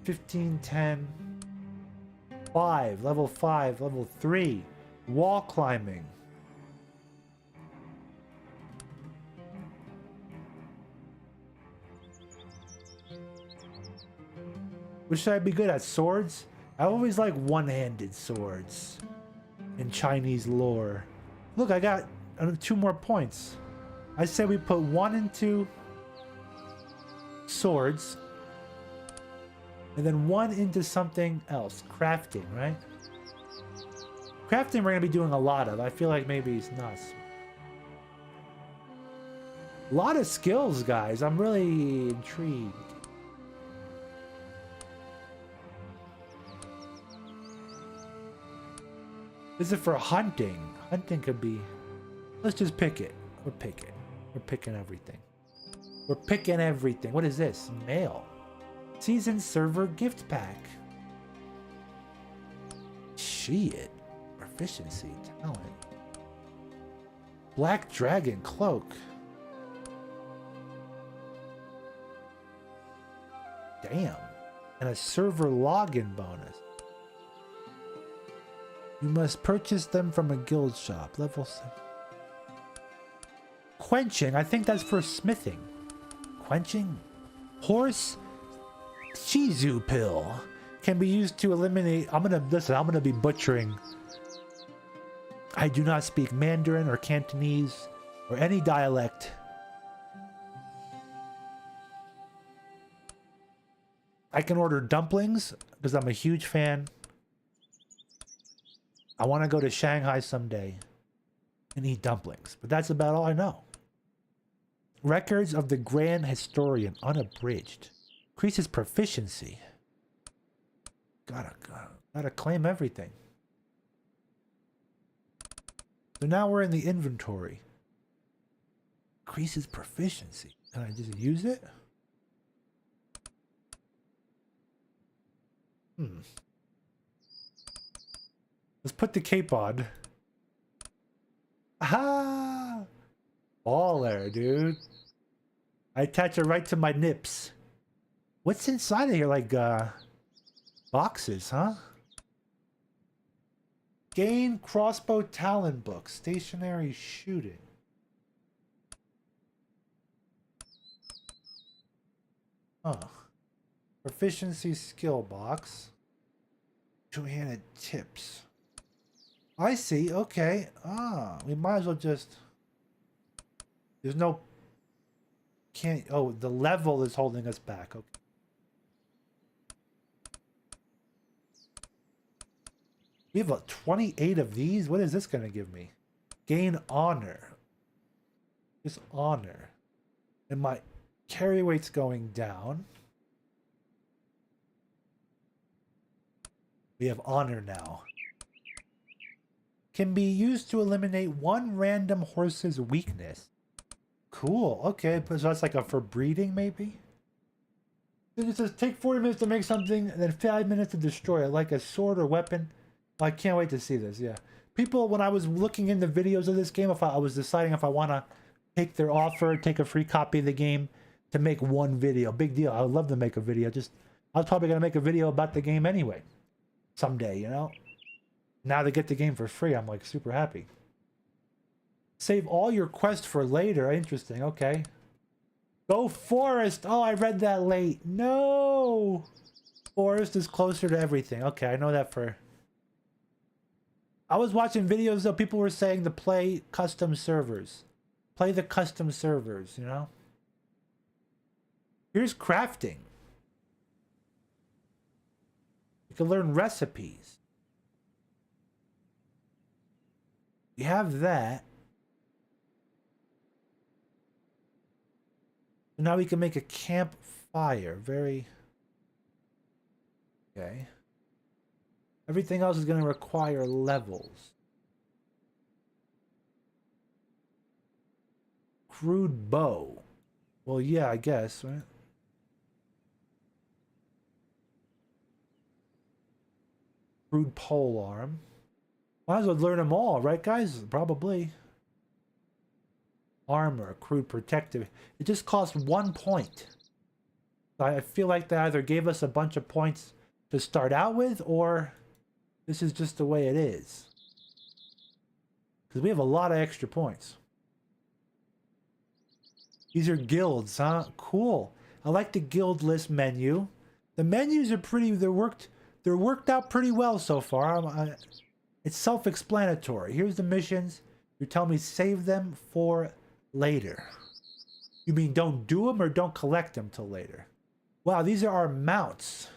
15, 10. 5, level 5, level 3. Wall climbing. Wish I'd be good at swords. I always like one-handed swords in Chinese lore. Look, I got 2 more points. I say we put 1 into swords and then 1 into something else. Crafting, right? Crafting we're going to be doing a lot of. I feel like maybe it's not. A lot of skills, guys. I'm really intrigued. Is it for hunting? Hunting could be... Let's just pick it. We're picking. We're picking everything. We're picking everything. What is this? Mail. Season server gift pack. Shit. Proficiency. Talent. Black dragon cloak. Damn. And a server login bonus. You must purchase them from a guild shop. Level 7. Quenching. I think that's for smithing. Quenching. Horse Shizu pill can be used to eliminate. I'm gonna be butchering. I do not speak Mandarin or Cantonese or any dialect. I can order dumplings because I'm a huge fan. I want to go to Shanghai someday and eat dumplings, but that's about all I know. Records of the Grand Historian, unabridged. Increases proficiency. Gotta claim everything. So now we're in the inventory. Increases proficiency. Can I just use it? Let's put the cape on. Ah! Baller, dude. I attach it right to my nips. What's inside of here? Like, boxes, huh? Gain crossbow talent book. Stationary shooting. Huh. Proficiency skill box. Two-handed tips. I see. Okay. We might as well just... There's no... Can't... Oh, the level is holding us back. Okay. We have 28 of these? What is this going to give me? Gain honor. Just honor. And my carry weight's going down. We have honor now. Can be used to eliminate one random horse's weakness. Cool. Okay, so that's like for breeding, maybe? It says take 40 minutes to make something, and then 5 minutes to destroy it, like a sword or weapon. Oh, I can't wait to see this, yeah. People, when I was looking into videos of this game, if I was deciding if I want to take their offer, take a free copy of the game, to make one video. Big deal. I would love to make a video. I was probably going to make a video about the game anyway. Someday, you know? Now to get the game for free, I'm like super happy. Save all your quests for later. Interesting, okay. Go Forest! Oh, I read that late. No! Forest is closer to everything. Okay, I know that for... I was watching videos though, people were saying to play custom servers. Play the custom servers, you know? Here's crafting. You can learn recipes. You have that. So now we can make a campfire. Very... Okay. Everything else is going to require levels. Crude bow. Well, yeah, I guess, right? Crude pole arm. Might as well learn them all, right, guys? Probably. Armor, crude protective. It just costs 1 point. I feel like they either gave us a bunch of points to start out with, or this is just the way it is. Because we have a lot of extra points. These are guilds, huh? Cool. I like the guild list menu. The menus are pretty, they're worked out pretty well so far. It's self-explanatory. Here's the missions. You tell me save them for later. You mean don't do them or don't collect them till later? Wow, these are our mounts.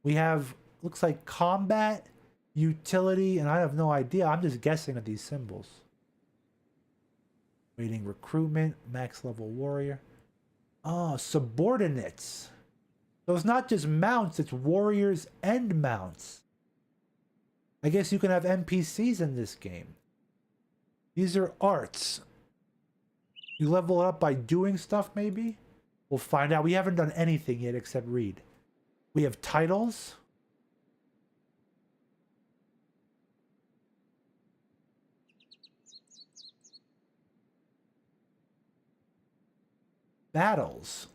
We have, looks like combat, utility, and I have no idea. I'm just guessing at these symbols. Waiting recruitment, max level warrior. Oh, subordinates. So it's not just mounts, it's warriors and mounts. I guess you can have NPCs in this game. These are arts. You level it up by doing stuff, maybe? We'll find out. We haven't done anything yet except read. We have titles. Battles.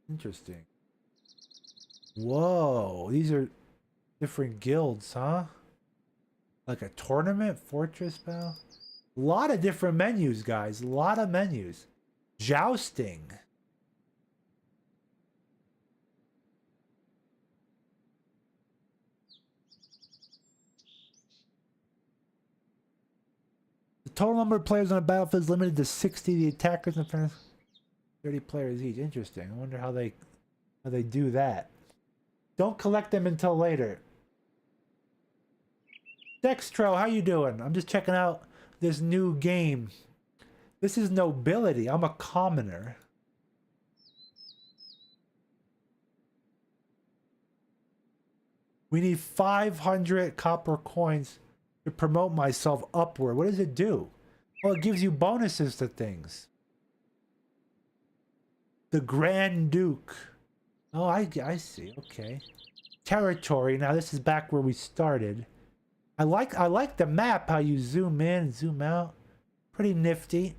Interesting. Whoa, these are different guilds, huh? Like a tournament, fortress battle. A lot of different menus, guys. A lot of menus. Jousting. The total number of players on a battlefield is limited to 60. The attackers and defenders 30 players each. Interesting. I wonder how they do that. Don't collect them until later. Dextro, how you doing? I'm just checking out this new game. This is nobility. I'm a commoner. We need 500 copper coins to promote myself upward. What does it do? Well, it gives you bonuses to things. The Grand Duke. Oh, I see. Okay. Territory. Now this is back where we started. I like the map, how you zoom in and zoom out. Pretty nifty.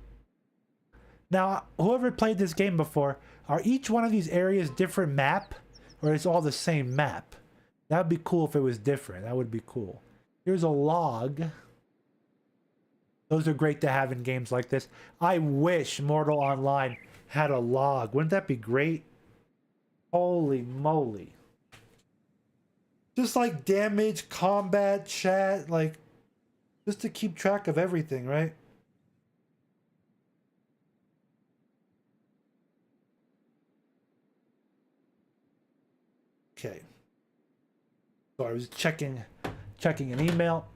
Now, whoever played this game before, are each one of these areas different map? Or is it all the same map? That would be cool if it was different. That would be cool. Here's a log. Those are great to have in games like this. I wish Mortal Online had a log. Wouldn't that be great? Holy moly. Just like damage, combat, chat, like, just to keep track of everything, right? Okay. So I was checking an email.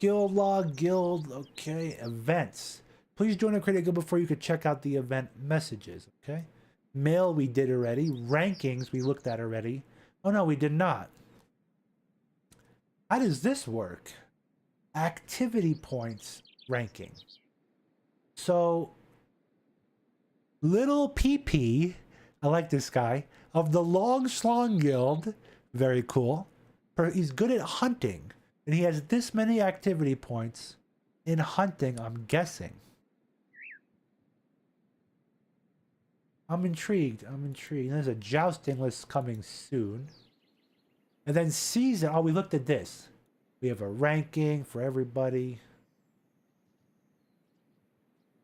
Guild log, guild, okay. Events. Please join a creative guild before you could check out the event messages, okay? Mail we did already. Rankings we looked at already. Oh no, we did not. How does this work? Activity points ranking. So, Little PP, I like this guy, of the Long Schlong Guild, very cool. He's good at hunting, and he has this many activity points in hunting, I'm guessing. I'm intrigued. There's a jousting list coming soon. And then season, oh, we looked at this. We have a ranking for everybody.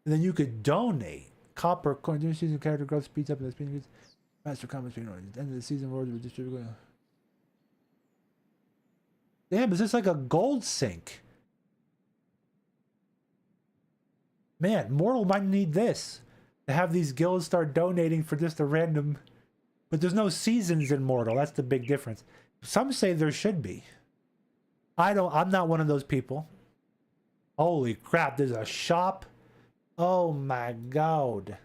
And then you could donate. Copper coin, during season character growth speeds up and the speed increases. Master comment speed, at the end of the season, rewards will distribute. Damn, is this like a gold sink? Man, Mortal might need this. To have these guilds start donating for just a random... But there's no seasons in Mortal, that's the big difference. Some say there should be. I'm not one of those people. Holy crap, there's a shop. Oh my god.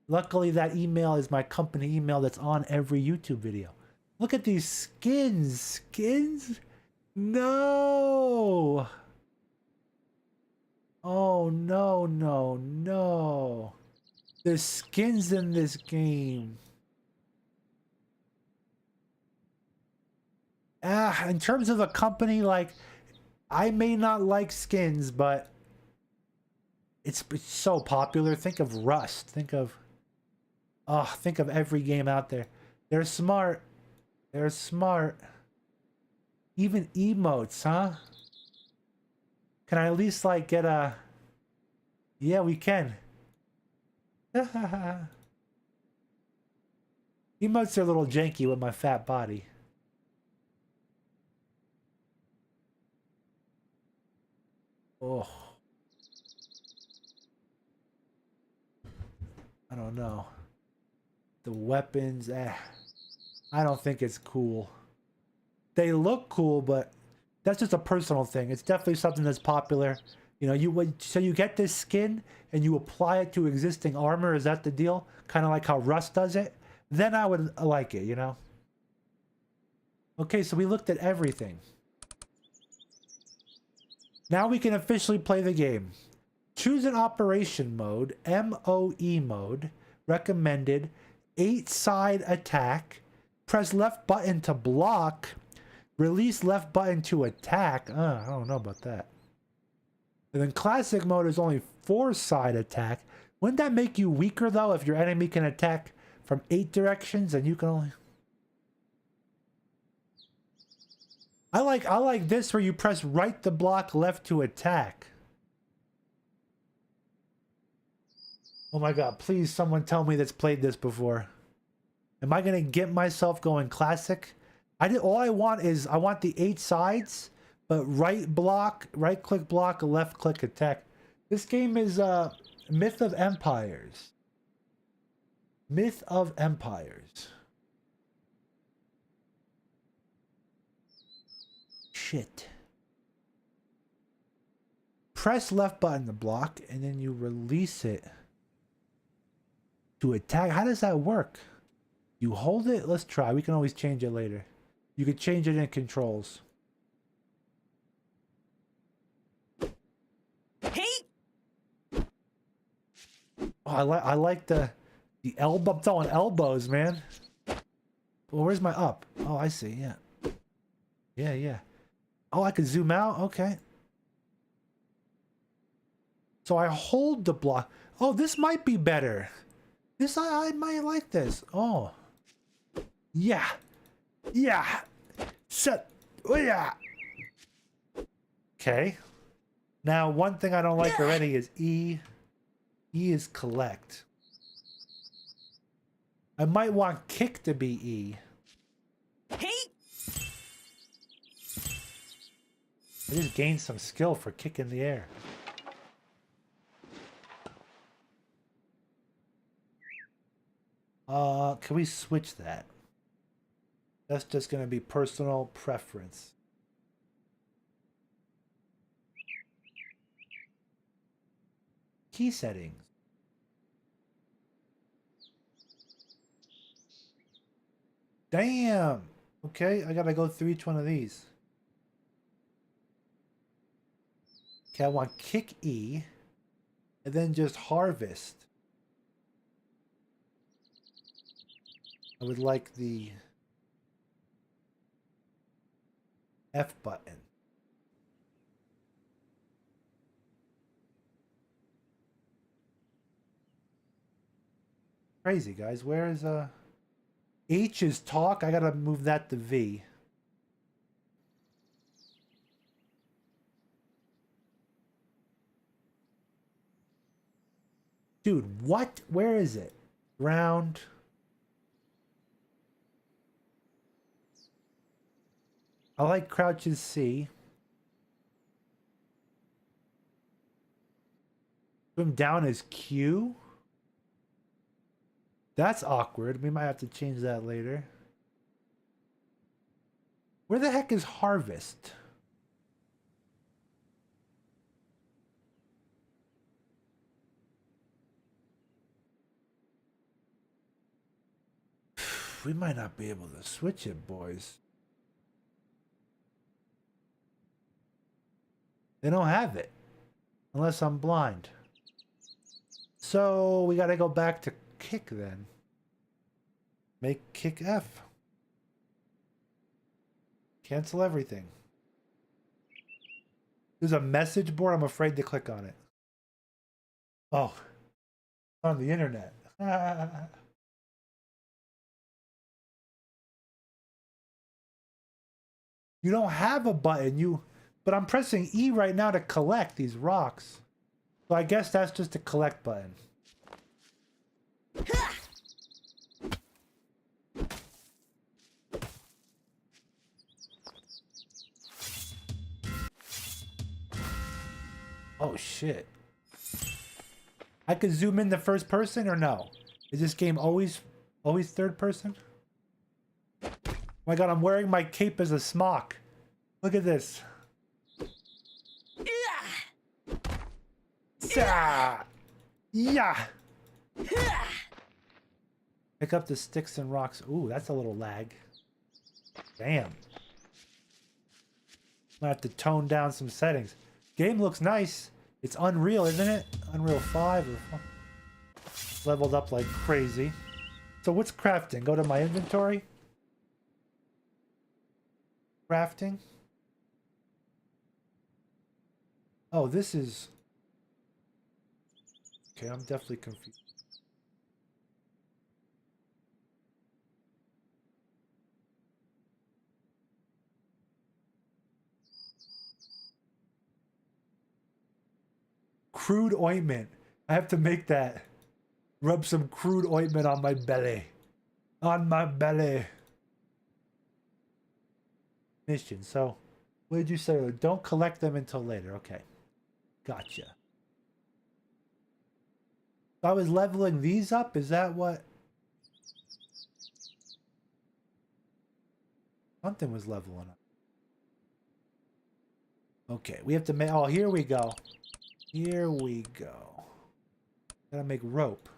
Luckily that email is my company email that's on every YouTube video. Look at these skins. Skins? No. Oh, no, no, no. There's skins in this game. In terms of a company, like, I may not like skins, but it's so popular. Think of Rust. Think of every game out there. They're smart. They're smart. Even emotes, huh? Can I at least like get a... Yeah, we can. Emotes are a little janky with my fat body. Oh. I don't know. The weapons, I don't think it's cool. They look cool, but that's just a personal thing. It's definitely something that's popular. You know, so you get this skin and you apply it to existing armor. Is that the deal? Kind of like how Rust does it. Then I would like it, you know? Okay, so we looked at everything. Now we can officially play the game. Choose an operation mode, MOE mode, recommended, 8-side attack, press left button to block, release left button to attack. I don't know about that. And then classic mode is only 4-side attack. Wouldn't that make you weaker though if your enemy can attack from 8 directions and you can only... I like this where you press right to block, left to attack. Oh my god, please someone tell me that's played this before. Am I gonna get myself going classic? All I want is I want the 8 sides, but right click block, left click attack. This game is Myth of Empires. Myth of Empires. Shit. Press left button to block and then you release it to attack. How does that work? You hold it? Let's try. We can always change it later. You could change it in controls. Hey! Oh, I like the elbow. I'm throwing elbows, man. Well, where's my up? Oh, I see. Yeah. Yeah. Oh, I could zoom out. Okay. So I hold the block. Oh, this might be better. This I might like this. Oh. Yeah. Set. Oh, yeah. Okay. Now, one thing I don't like already is E. E is collect. I might want kick to be E. Hey! I just gained some skill for kick in the air. Can we switch that? That's just gonna be personal preference. Key settings. Damn! Okay, I gotta go through each one of these. Okay, I want kick E, and then just harvest. I would like the F button. Crazy, guys. Where is H is talk. I gotta move that to V. Dude, what? Where is it? Round. I like crouches C. Swim down is Q. That's awkward. We might have to change that later. Where the heck is harvest? We might not be able to switch it, boys. They don't have it. Unless I'm blind. So we gotta go back to kick then. Make kick F. Cancel everything. There's a message board. I'm afraid to click on it. Oh. On the internet. You don't have a button. But I'm pressing E right now to collect these rocks. So I guess that's just a collect button. Oh shit. I could zoom in the first person or no? Is this game always third person? Oh my god, I'm wearing my cape as a smock. Look at this. Yeah. Pick up the sticks and rocks. Ooh, that's a little lag. Damn. I'm gonna have to tone down some settings. Game looks nice. It's Unreal, isn't it? Unreal 5 or 4. Leveled up like crazy. So what's crafting? Go to my inventory. Crafting. Oh, this is... Okay, I'm definitely confused. Crude ointment. I have to make that. Rub some crude ointment on my belly. On my belly. Mission. So, what did you say? Don't collect them until later. Okay. Gotcha. I was leveling these up? Is that what? Something was leveling up. Okay, we have to make... Oh, here we go. Here we go. Gotta make rope.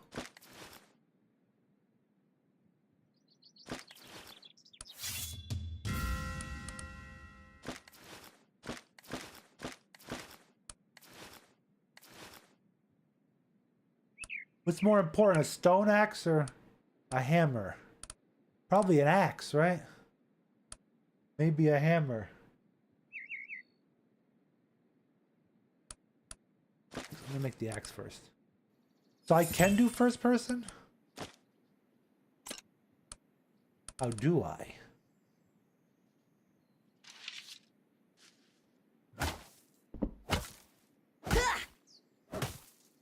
What's more important, a stone axe or a hammer? Probably an axe, right? Maybe a hammer. Let me make the axe first. So I can do first person? How do I?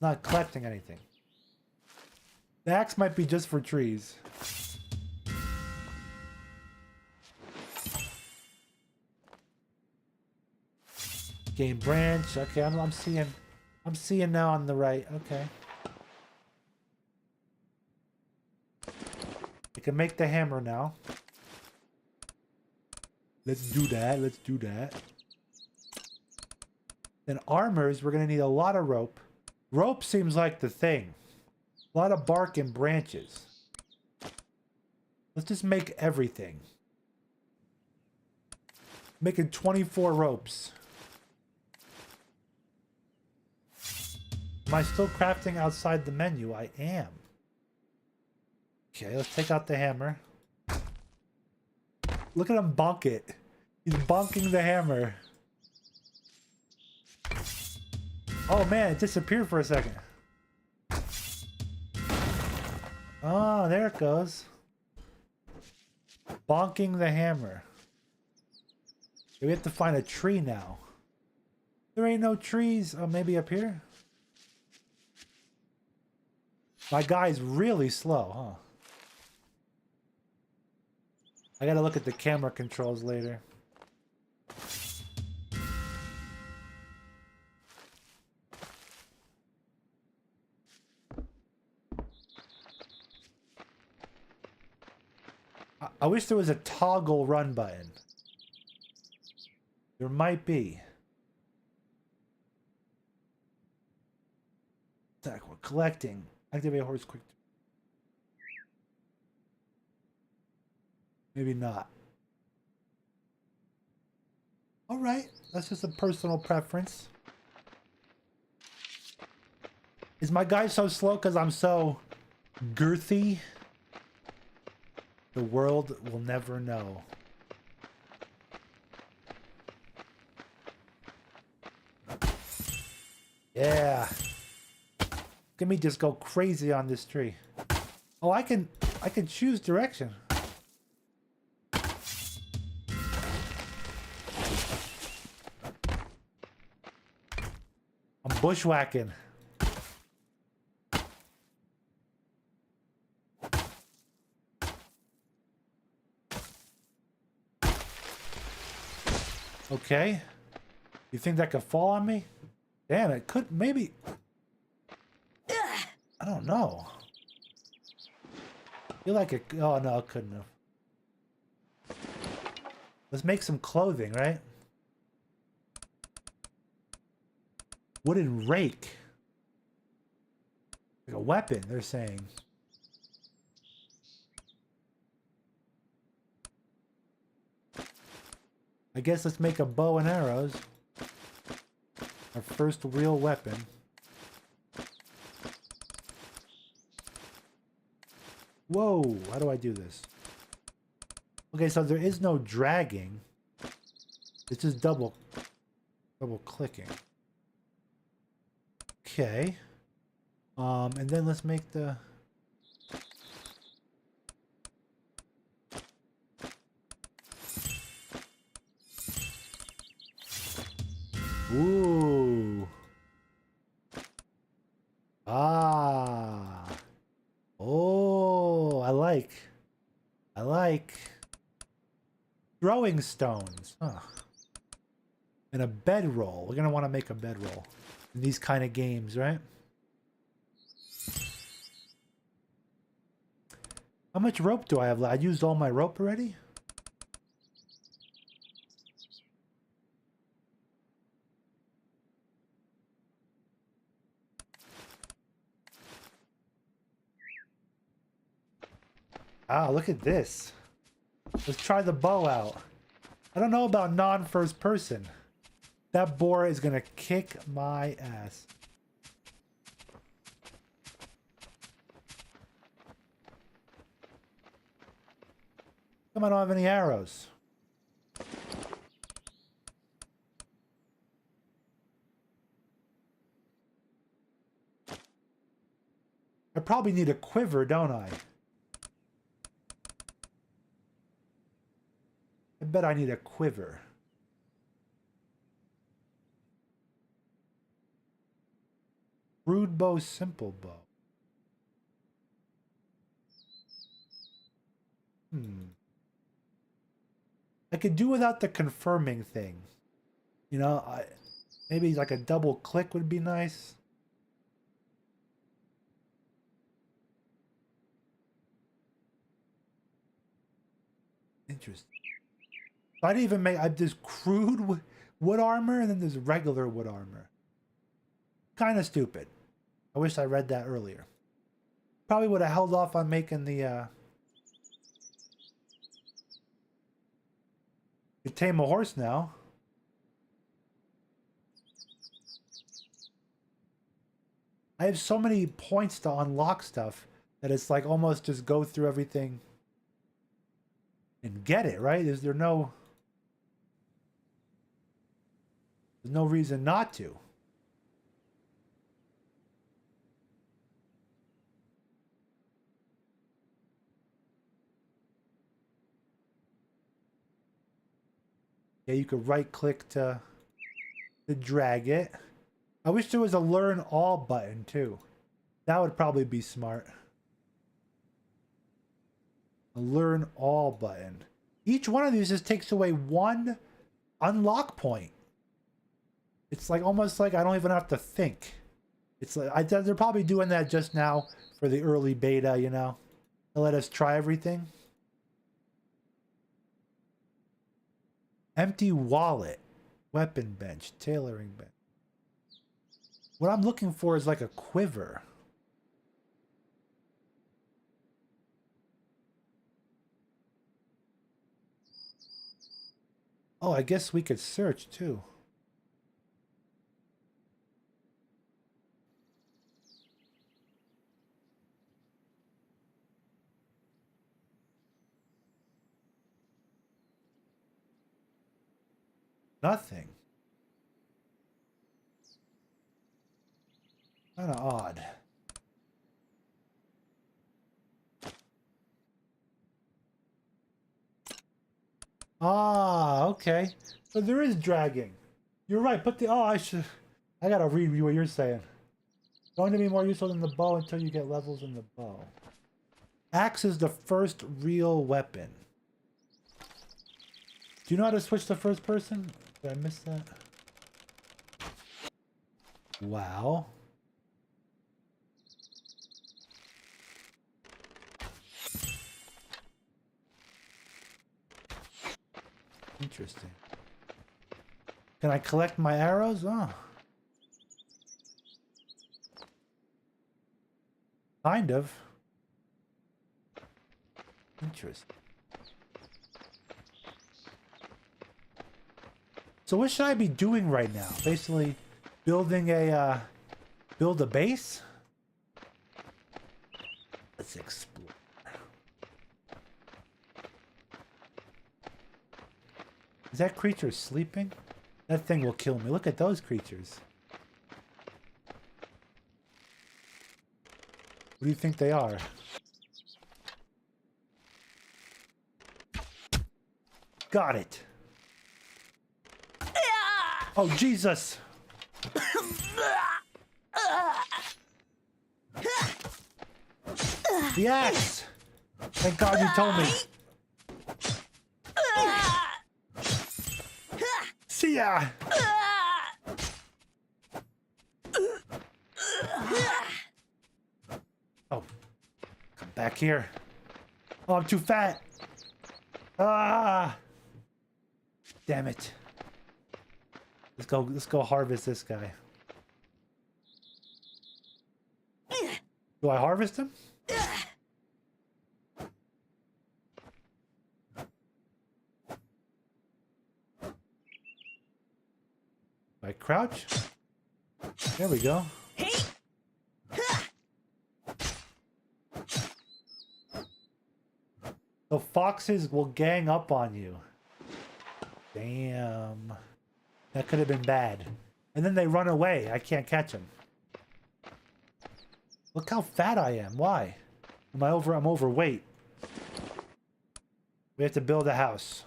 Not collecting anything. The axe might be just for trees. Game branch. Okay, I'm seeing now on the right. Okay. I can make the hammer now. Let's do that. Let's do that. Then armors, we're gonna need a lot of rope. Rope seems like the thing. A lot of bark and branches. Let's just make everything. Making 24 ropes. Am I still crafting outside the menu? I am. Okay, let's take out the hammer. Look at him bonk it. He's bonking the hammer. Oh man, it disappeared for a second. Oh, there it goes. Bonking the hammer. We have to find a tree now. There ain't no trees. Oh, maybe up here? My guy's really slow, huh? I gotta look at the camera controls later. I wish there was a toggle run button. There might be. Attack, we're collecting. Activate horse quick. Maybe not. All right, that's just a personal preference. Is my guy so slow because I'm so girthy? The world will never know. Yeah. Let me just go crazy on this tree. Oh, I can choose direction. I'm bushwhacking. Okay. You think that could fall on me? Damn, it could maybe. I don't know. I feel like it. Oh no, it couldn't have. Let's make some clothing, right? Wooden rake. Like a weapon, they're saying. I guess let's make a bow and arrows. Our first real weapon. Whoa, how do I do this? Okay, so there is no dragging. It's just double clicking. Okay. And then let's make the... Ooh. Ah. Oh, I like throwing stones. Huh. And a bedroll. We're gonna want to make a bedroll in these kind of games, right? How much rope do I have left? I used all my rope already? Ah, look at this. Let's try the bow out. I don't know about non-first person. That boar is gonna kick my ass. Come on, I don't have any arrows. I probably need a quiver, don't I? I bet I need a quiver. Crude bow, simple bow. I could do without the confirming thing. You know, maybe like a double click would be nice. Interesting. I'd even make there's crude wood armor and then there's regular wood armor. Kind of stupid. I wish I read that earlier. Probably would have held off on making the you tame a horse now. I have so many points to unlock stuff that it's like almost just go through everything and get it, right? There's no reason not to. Yeah, you could right click to drag it. I wish there was a learn all button too. That would probably be smart. A learn all button. Each one of these just takes away one unlock point. It's like almost like I don't even have to think. It's like they're probably doing that just now for the early beta, you know, to let us try everything. Empty wallet, weapon bench, tailoring bench. What I'm looking for is like a quiver. Oh, I guess we could search too. Nothing. Kind of odd. Ah, okay. So there is dragging. You're right. Put the... Oh, I gotta read what you're saying. Going to be more useful than the bow until you get levels in the bow. Axe is the first real weapon. Do you know how to switch to first person? Did I miss that? Wow. Interesting. Can I collect my arrows? Oh. Kind of. Interesting. So what should I be doing right now? Basically building a build a base? Let's explore. Is that creature sleeping? That thing will kill me. Look at those creatures. What do you think they are? Got it. Oh, Jesus. The axe. Thank God you told me. See ya. Oh, come back here. Oh, I'm too fat. Ah, damn it. Let's go harvest this guy. Do I harvest him? I crouch? There we go. So foxes will gang up on you. Damn. That could have been bad. And then they run away. I can't catch them. Look how fat I am. Why? I'm overweight. We have to build a house.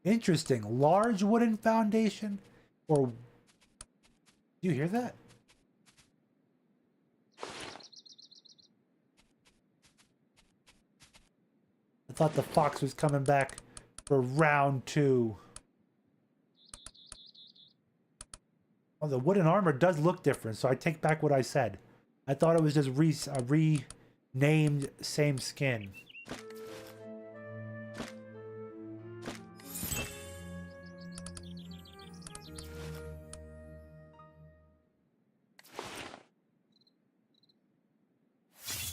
Interesting. Large wooden foundation? Or... Do you hear that? I thought the fox was coming back for round 2. Oh, the wooden armor does look different, so I take back what I said. I thought it was just renamed same skin.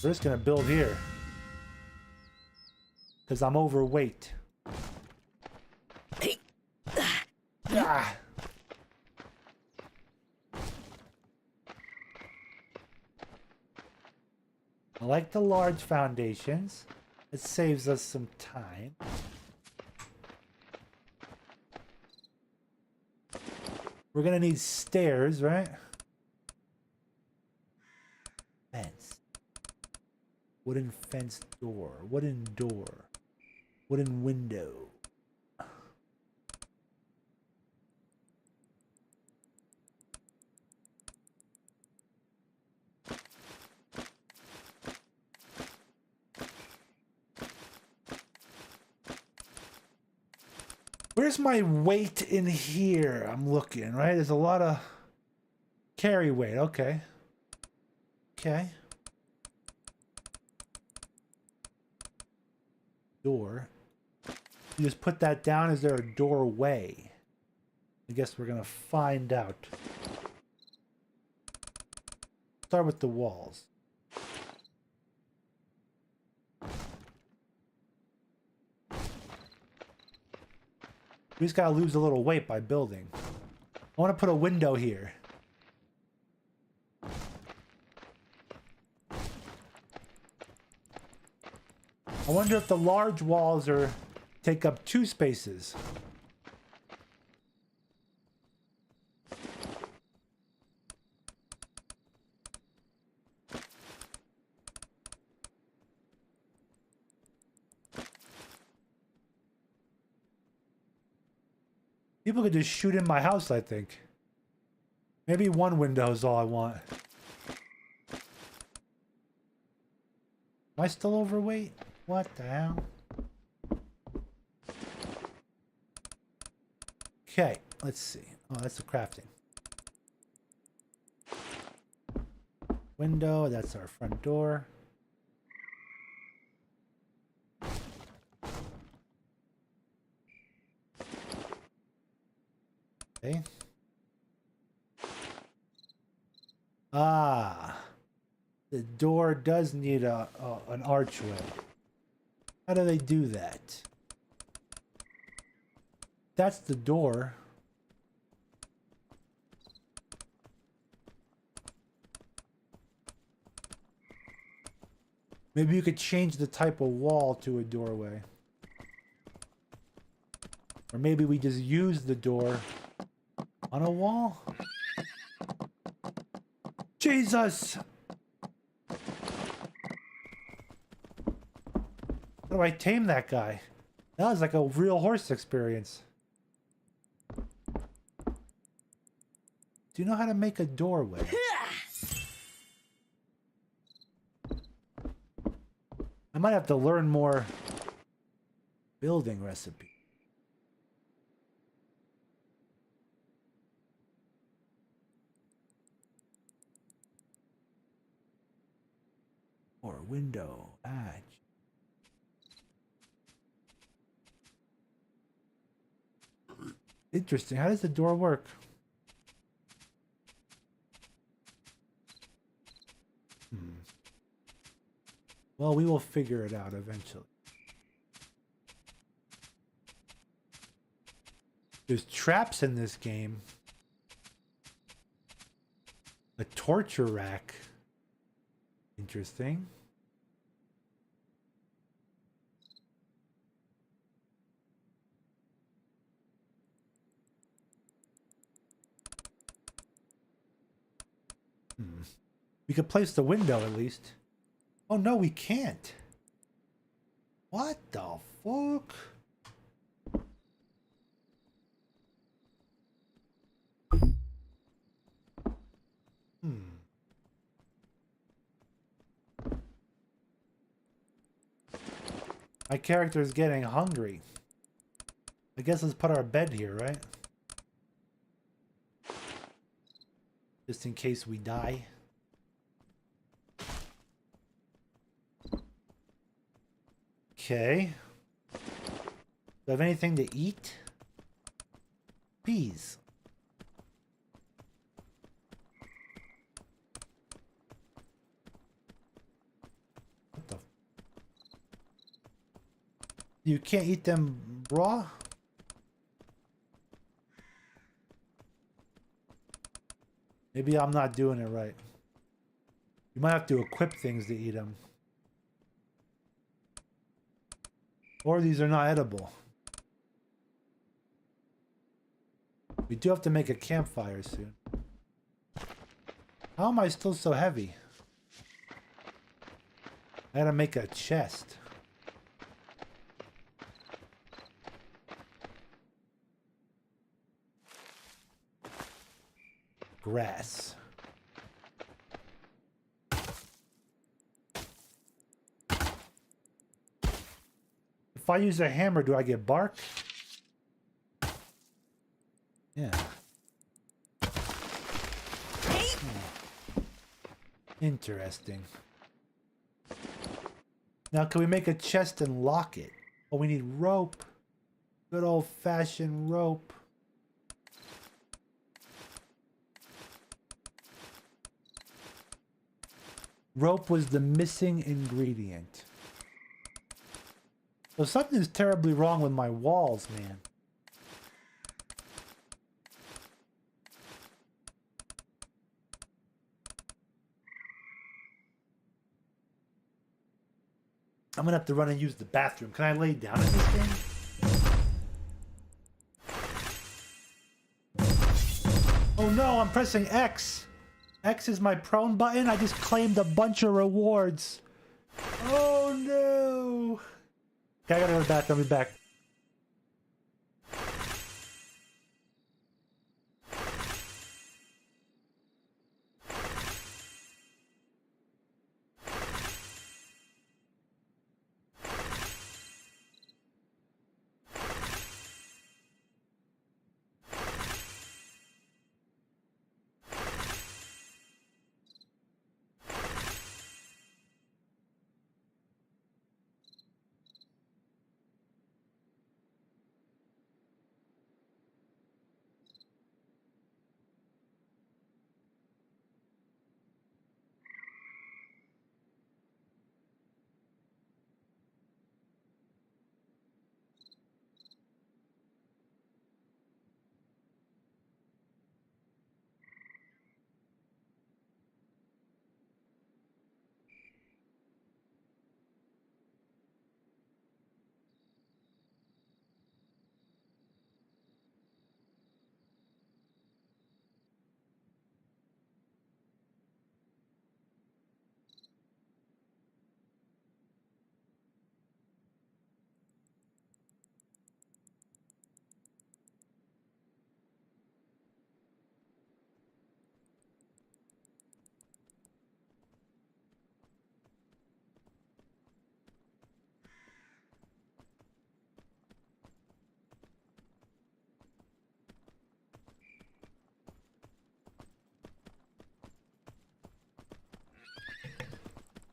We're just gonna build here. Because I'm overweight. Ah. I like the large foundations. It saves us some time. We're gonna need stairs, right? Fence. Wooden fence door. Wooden door. Wooden window. Where's my weight in here? I'm looking, right? There's a lot of carry weight. Okay. Okay. Door. You just put that down. Is there a doorway? I guess we're gonna find out. Start with the walls. We just gotta lose a little weight by building. I want to put a window here. I wonder if the large walls take up 2 spaces. People could just shoot in my house, I think. Maybe 1 window is all I want. Am I still overweight? What the hell? Okay, let's see. Oh, that's the crafting. Window, that's our front door. Okay. Ah, the door does need an archway. How do they do that? That's the door. Maybe you could change the type of wall to a doorway. Or maybe we just use the door on a wall. Jesus! How do I tame that guy? That was like a real horse experience. Do you know how to make a doorway? I might have to learn more building recipe. Or window, edge. Interesting. How does the door work? Well, we will figure it out eventually. There's traps in this game. A torture rack. Interesting. We could place the window at least. Oh no, we can't. What the fuck? My character is getting hungry. I guess let's put our bed here, right? Just in case we die. Okay. Do I have anything to eat? Peas. What the? You can't eat them raw? Maybe I'm not doing it right. You might have to equip things to eat them. Or these are not edible. We do have to make a campfire soon. How am I still so heavy? I gotta make a chest. Grass. If I use a hammer, do I get bark? Yeah. Interesting. Now, can we make a chest and lock it? Oh, we need rope. Good old-fashioned rope. Rope was the missing ingredient. So something is terribly wrong with my walls, man. I'm gonna have to run and use the bathroom. Can I lay down in this game? Oh no, I'm pressing X. X is my prone button. I just claimed a bunch of rewards. Oh no. Okay, I gotta go to the bathroom. I'll be back.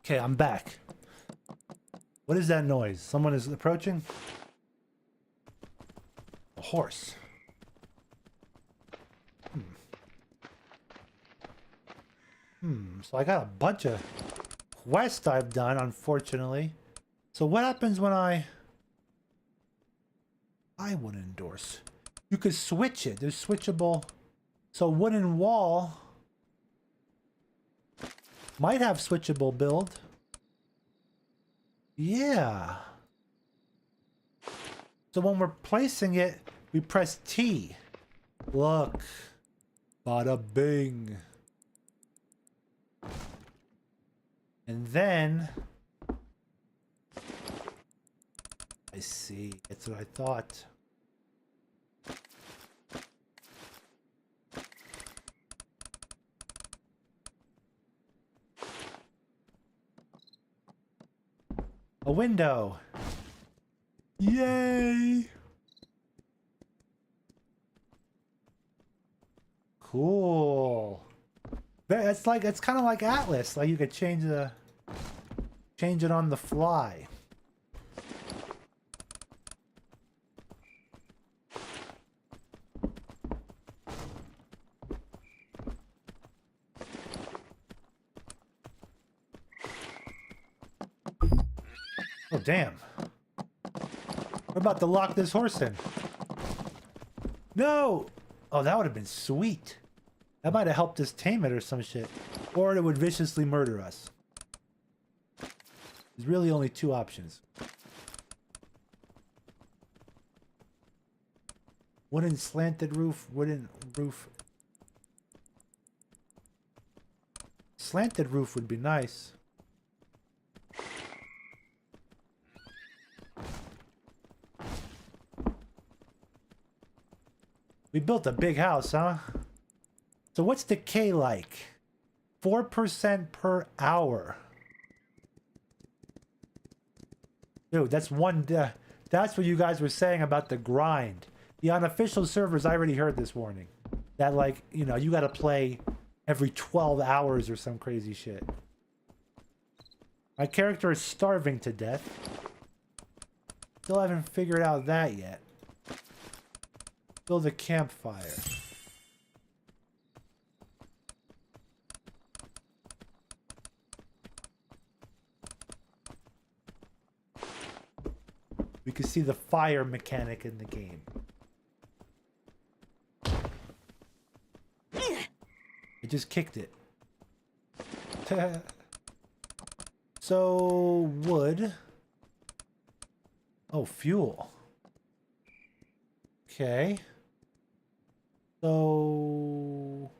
Okay, I'm back. What is that noise? Someone is approaching? A horse. So I got a bunch of quests I've done, unfortunately. So what happens when I would endorse? You could switch it. There's switchable. So wooden wall might have switchable build. Yeah. So when we're placing it, we press T. Look. Bada bing. And then I see. That's what I thought. A window. Yay! Cool. It's like, it's kind of like Atlas. Like you could change it on the fly. Oh, damn. We're about to lock this horse in. No! Oh, that would have been sweet. That might have helped us tame it or some shit. Or it would viciously murder us. There's really only two options. Wooden slanted roof, wooden roof. Slanted roof would be nice. We built a big house, huh? So what's decay like? 4% per hour. Dude, that's one... that's what you guys were saying about the grind. The unofficial servers, I already heard this warning. That, like, you know, you gotta play every 12 hours or some crazy shit. My character is starving to death. Still haven't figured out that yet. Build a campfire. We can see the fire mechanic in the game. I just kicked it. So, wood. Oh, fuel. Okay. So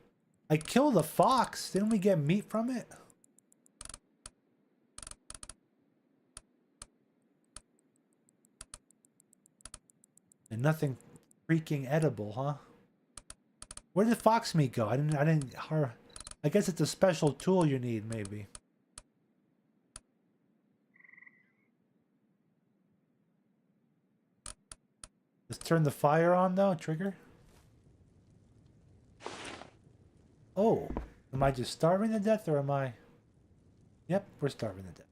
I killed a fox. Didn't we get meat from it? And nothing freaking edible, huh? Where did fox meat go? I guess it's a special tool you need, maybe. Let's turn the fire on, though. Trigger. Oh, am I just starving to death, or am I... Yep, we're starving to death.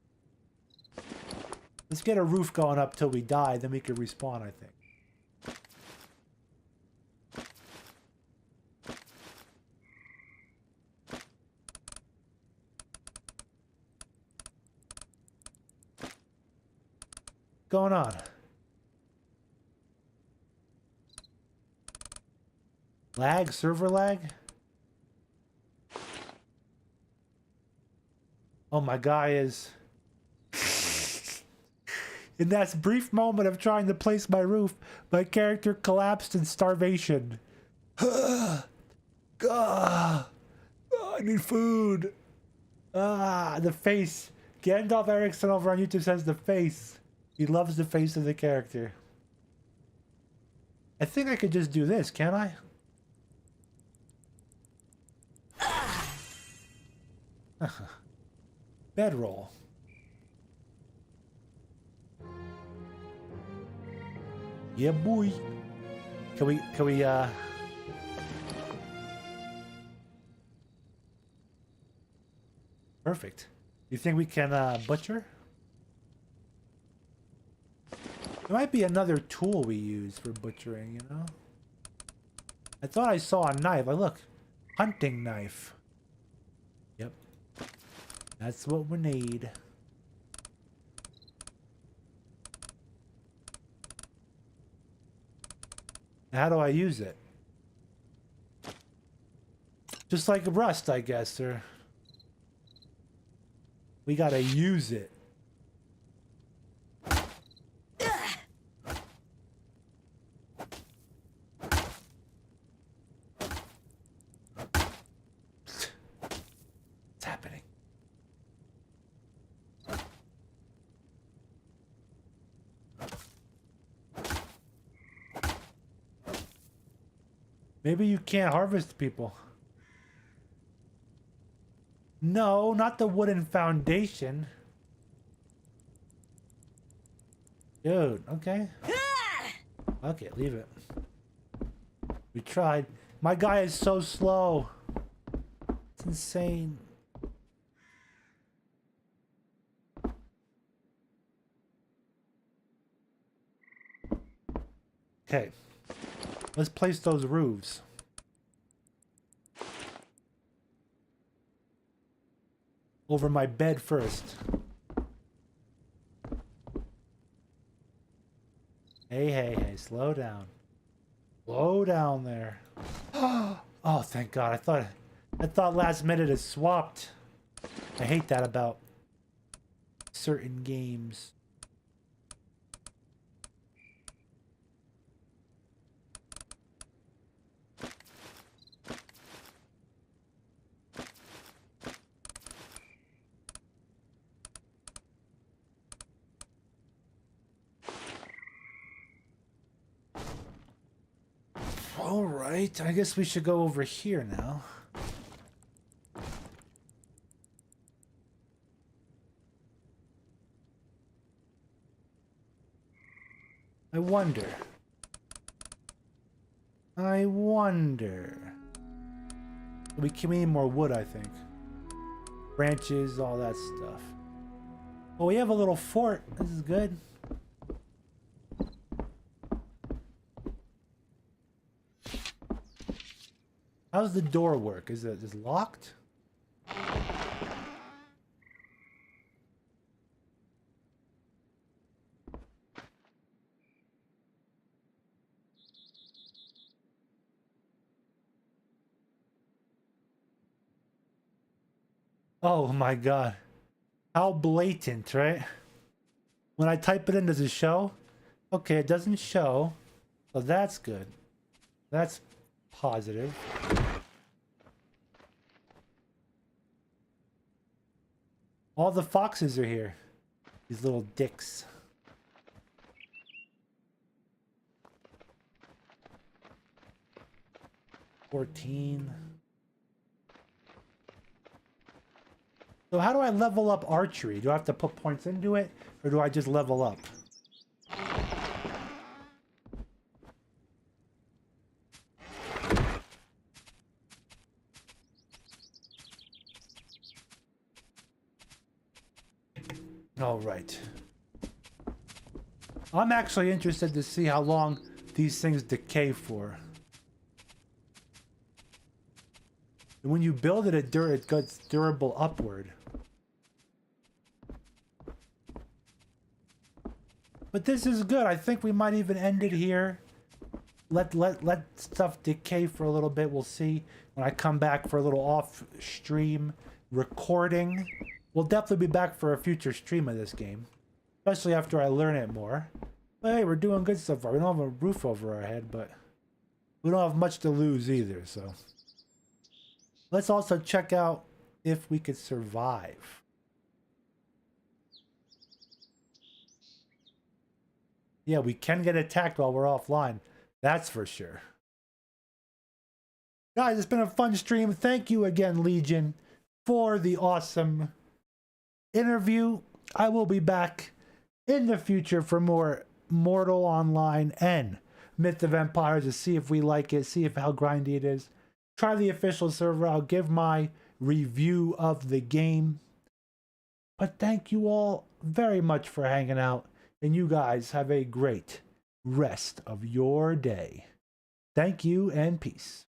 Let's get a roof going up till we die, then we can respawn, I think. Going on? Lag? Server lag? Oh, my guy is... In that brief moment of trying to place my roof, my character collapsed in starvation. I need food. The face. Gandalf Erickson over on YouTube says the face. He loves the face of the character. I think I could just do this, can't I? Bedroll. Yeah, boy. Can we, Perfect. You think we can, butcher? There might be another tool we use for butchering, you know? I thought I saw a knife. Look. Hunting knife. Yep. That's what we need. How do I use it? Just like rust, I guess, or... We gotta use it. What's happening? Maybe you can't harvest people. No, not the wooden foundation. Dude, okay. Okay, leave it. We tried. My guy is so slow. It's insane. Okay. Let's place those roofs. Over my bed first. Hey, slow down. Slow down there. Oh, thank God. I thought last minute it swapped. I hate that about certain games. All right, I guess we should go over here now. I wonder. We need more wood, I think. Branches, all that stuff. Well, we have a little fort. This is good. How's the door work? Is it just locked? Oh my God. How blatant, right? When I type it in, does it show? Okay, it doesn't show. So that's good. That's positive. All the foxes are here. These little dicks. $14. So how do I level up archery? Do I have to put points into it, or do I just level up? All right. I'm actually interested to see how long these things decay for. And when you build it, it gets durable upward. But this is good. I think we might even end it here. Let stuff decay for a little bit. We'll see when I come back for a little off-stream recording. We'll definitely be back for a future stream of this game, especially after I learn it more. But hey, we're doing good so far. We don't have a roof over our head, but we don't have much to lose either, so. Let's also check out if we could survive. Yeah, we can get attacked while we're offline. That's for sure. Guys, it's been a fun stream. Thank you again, Legion, for the awesome interview. I will be back in the future for more Mortal Online and Myth of Empires to see if we like it, see if how grindy it is. Try the official server. I'll give my review of the game. But thank you all very much for hanging out, and you guys have a great rest of your day. Thank you and peace.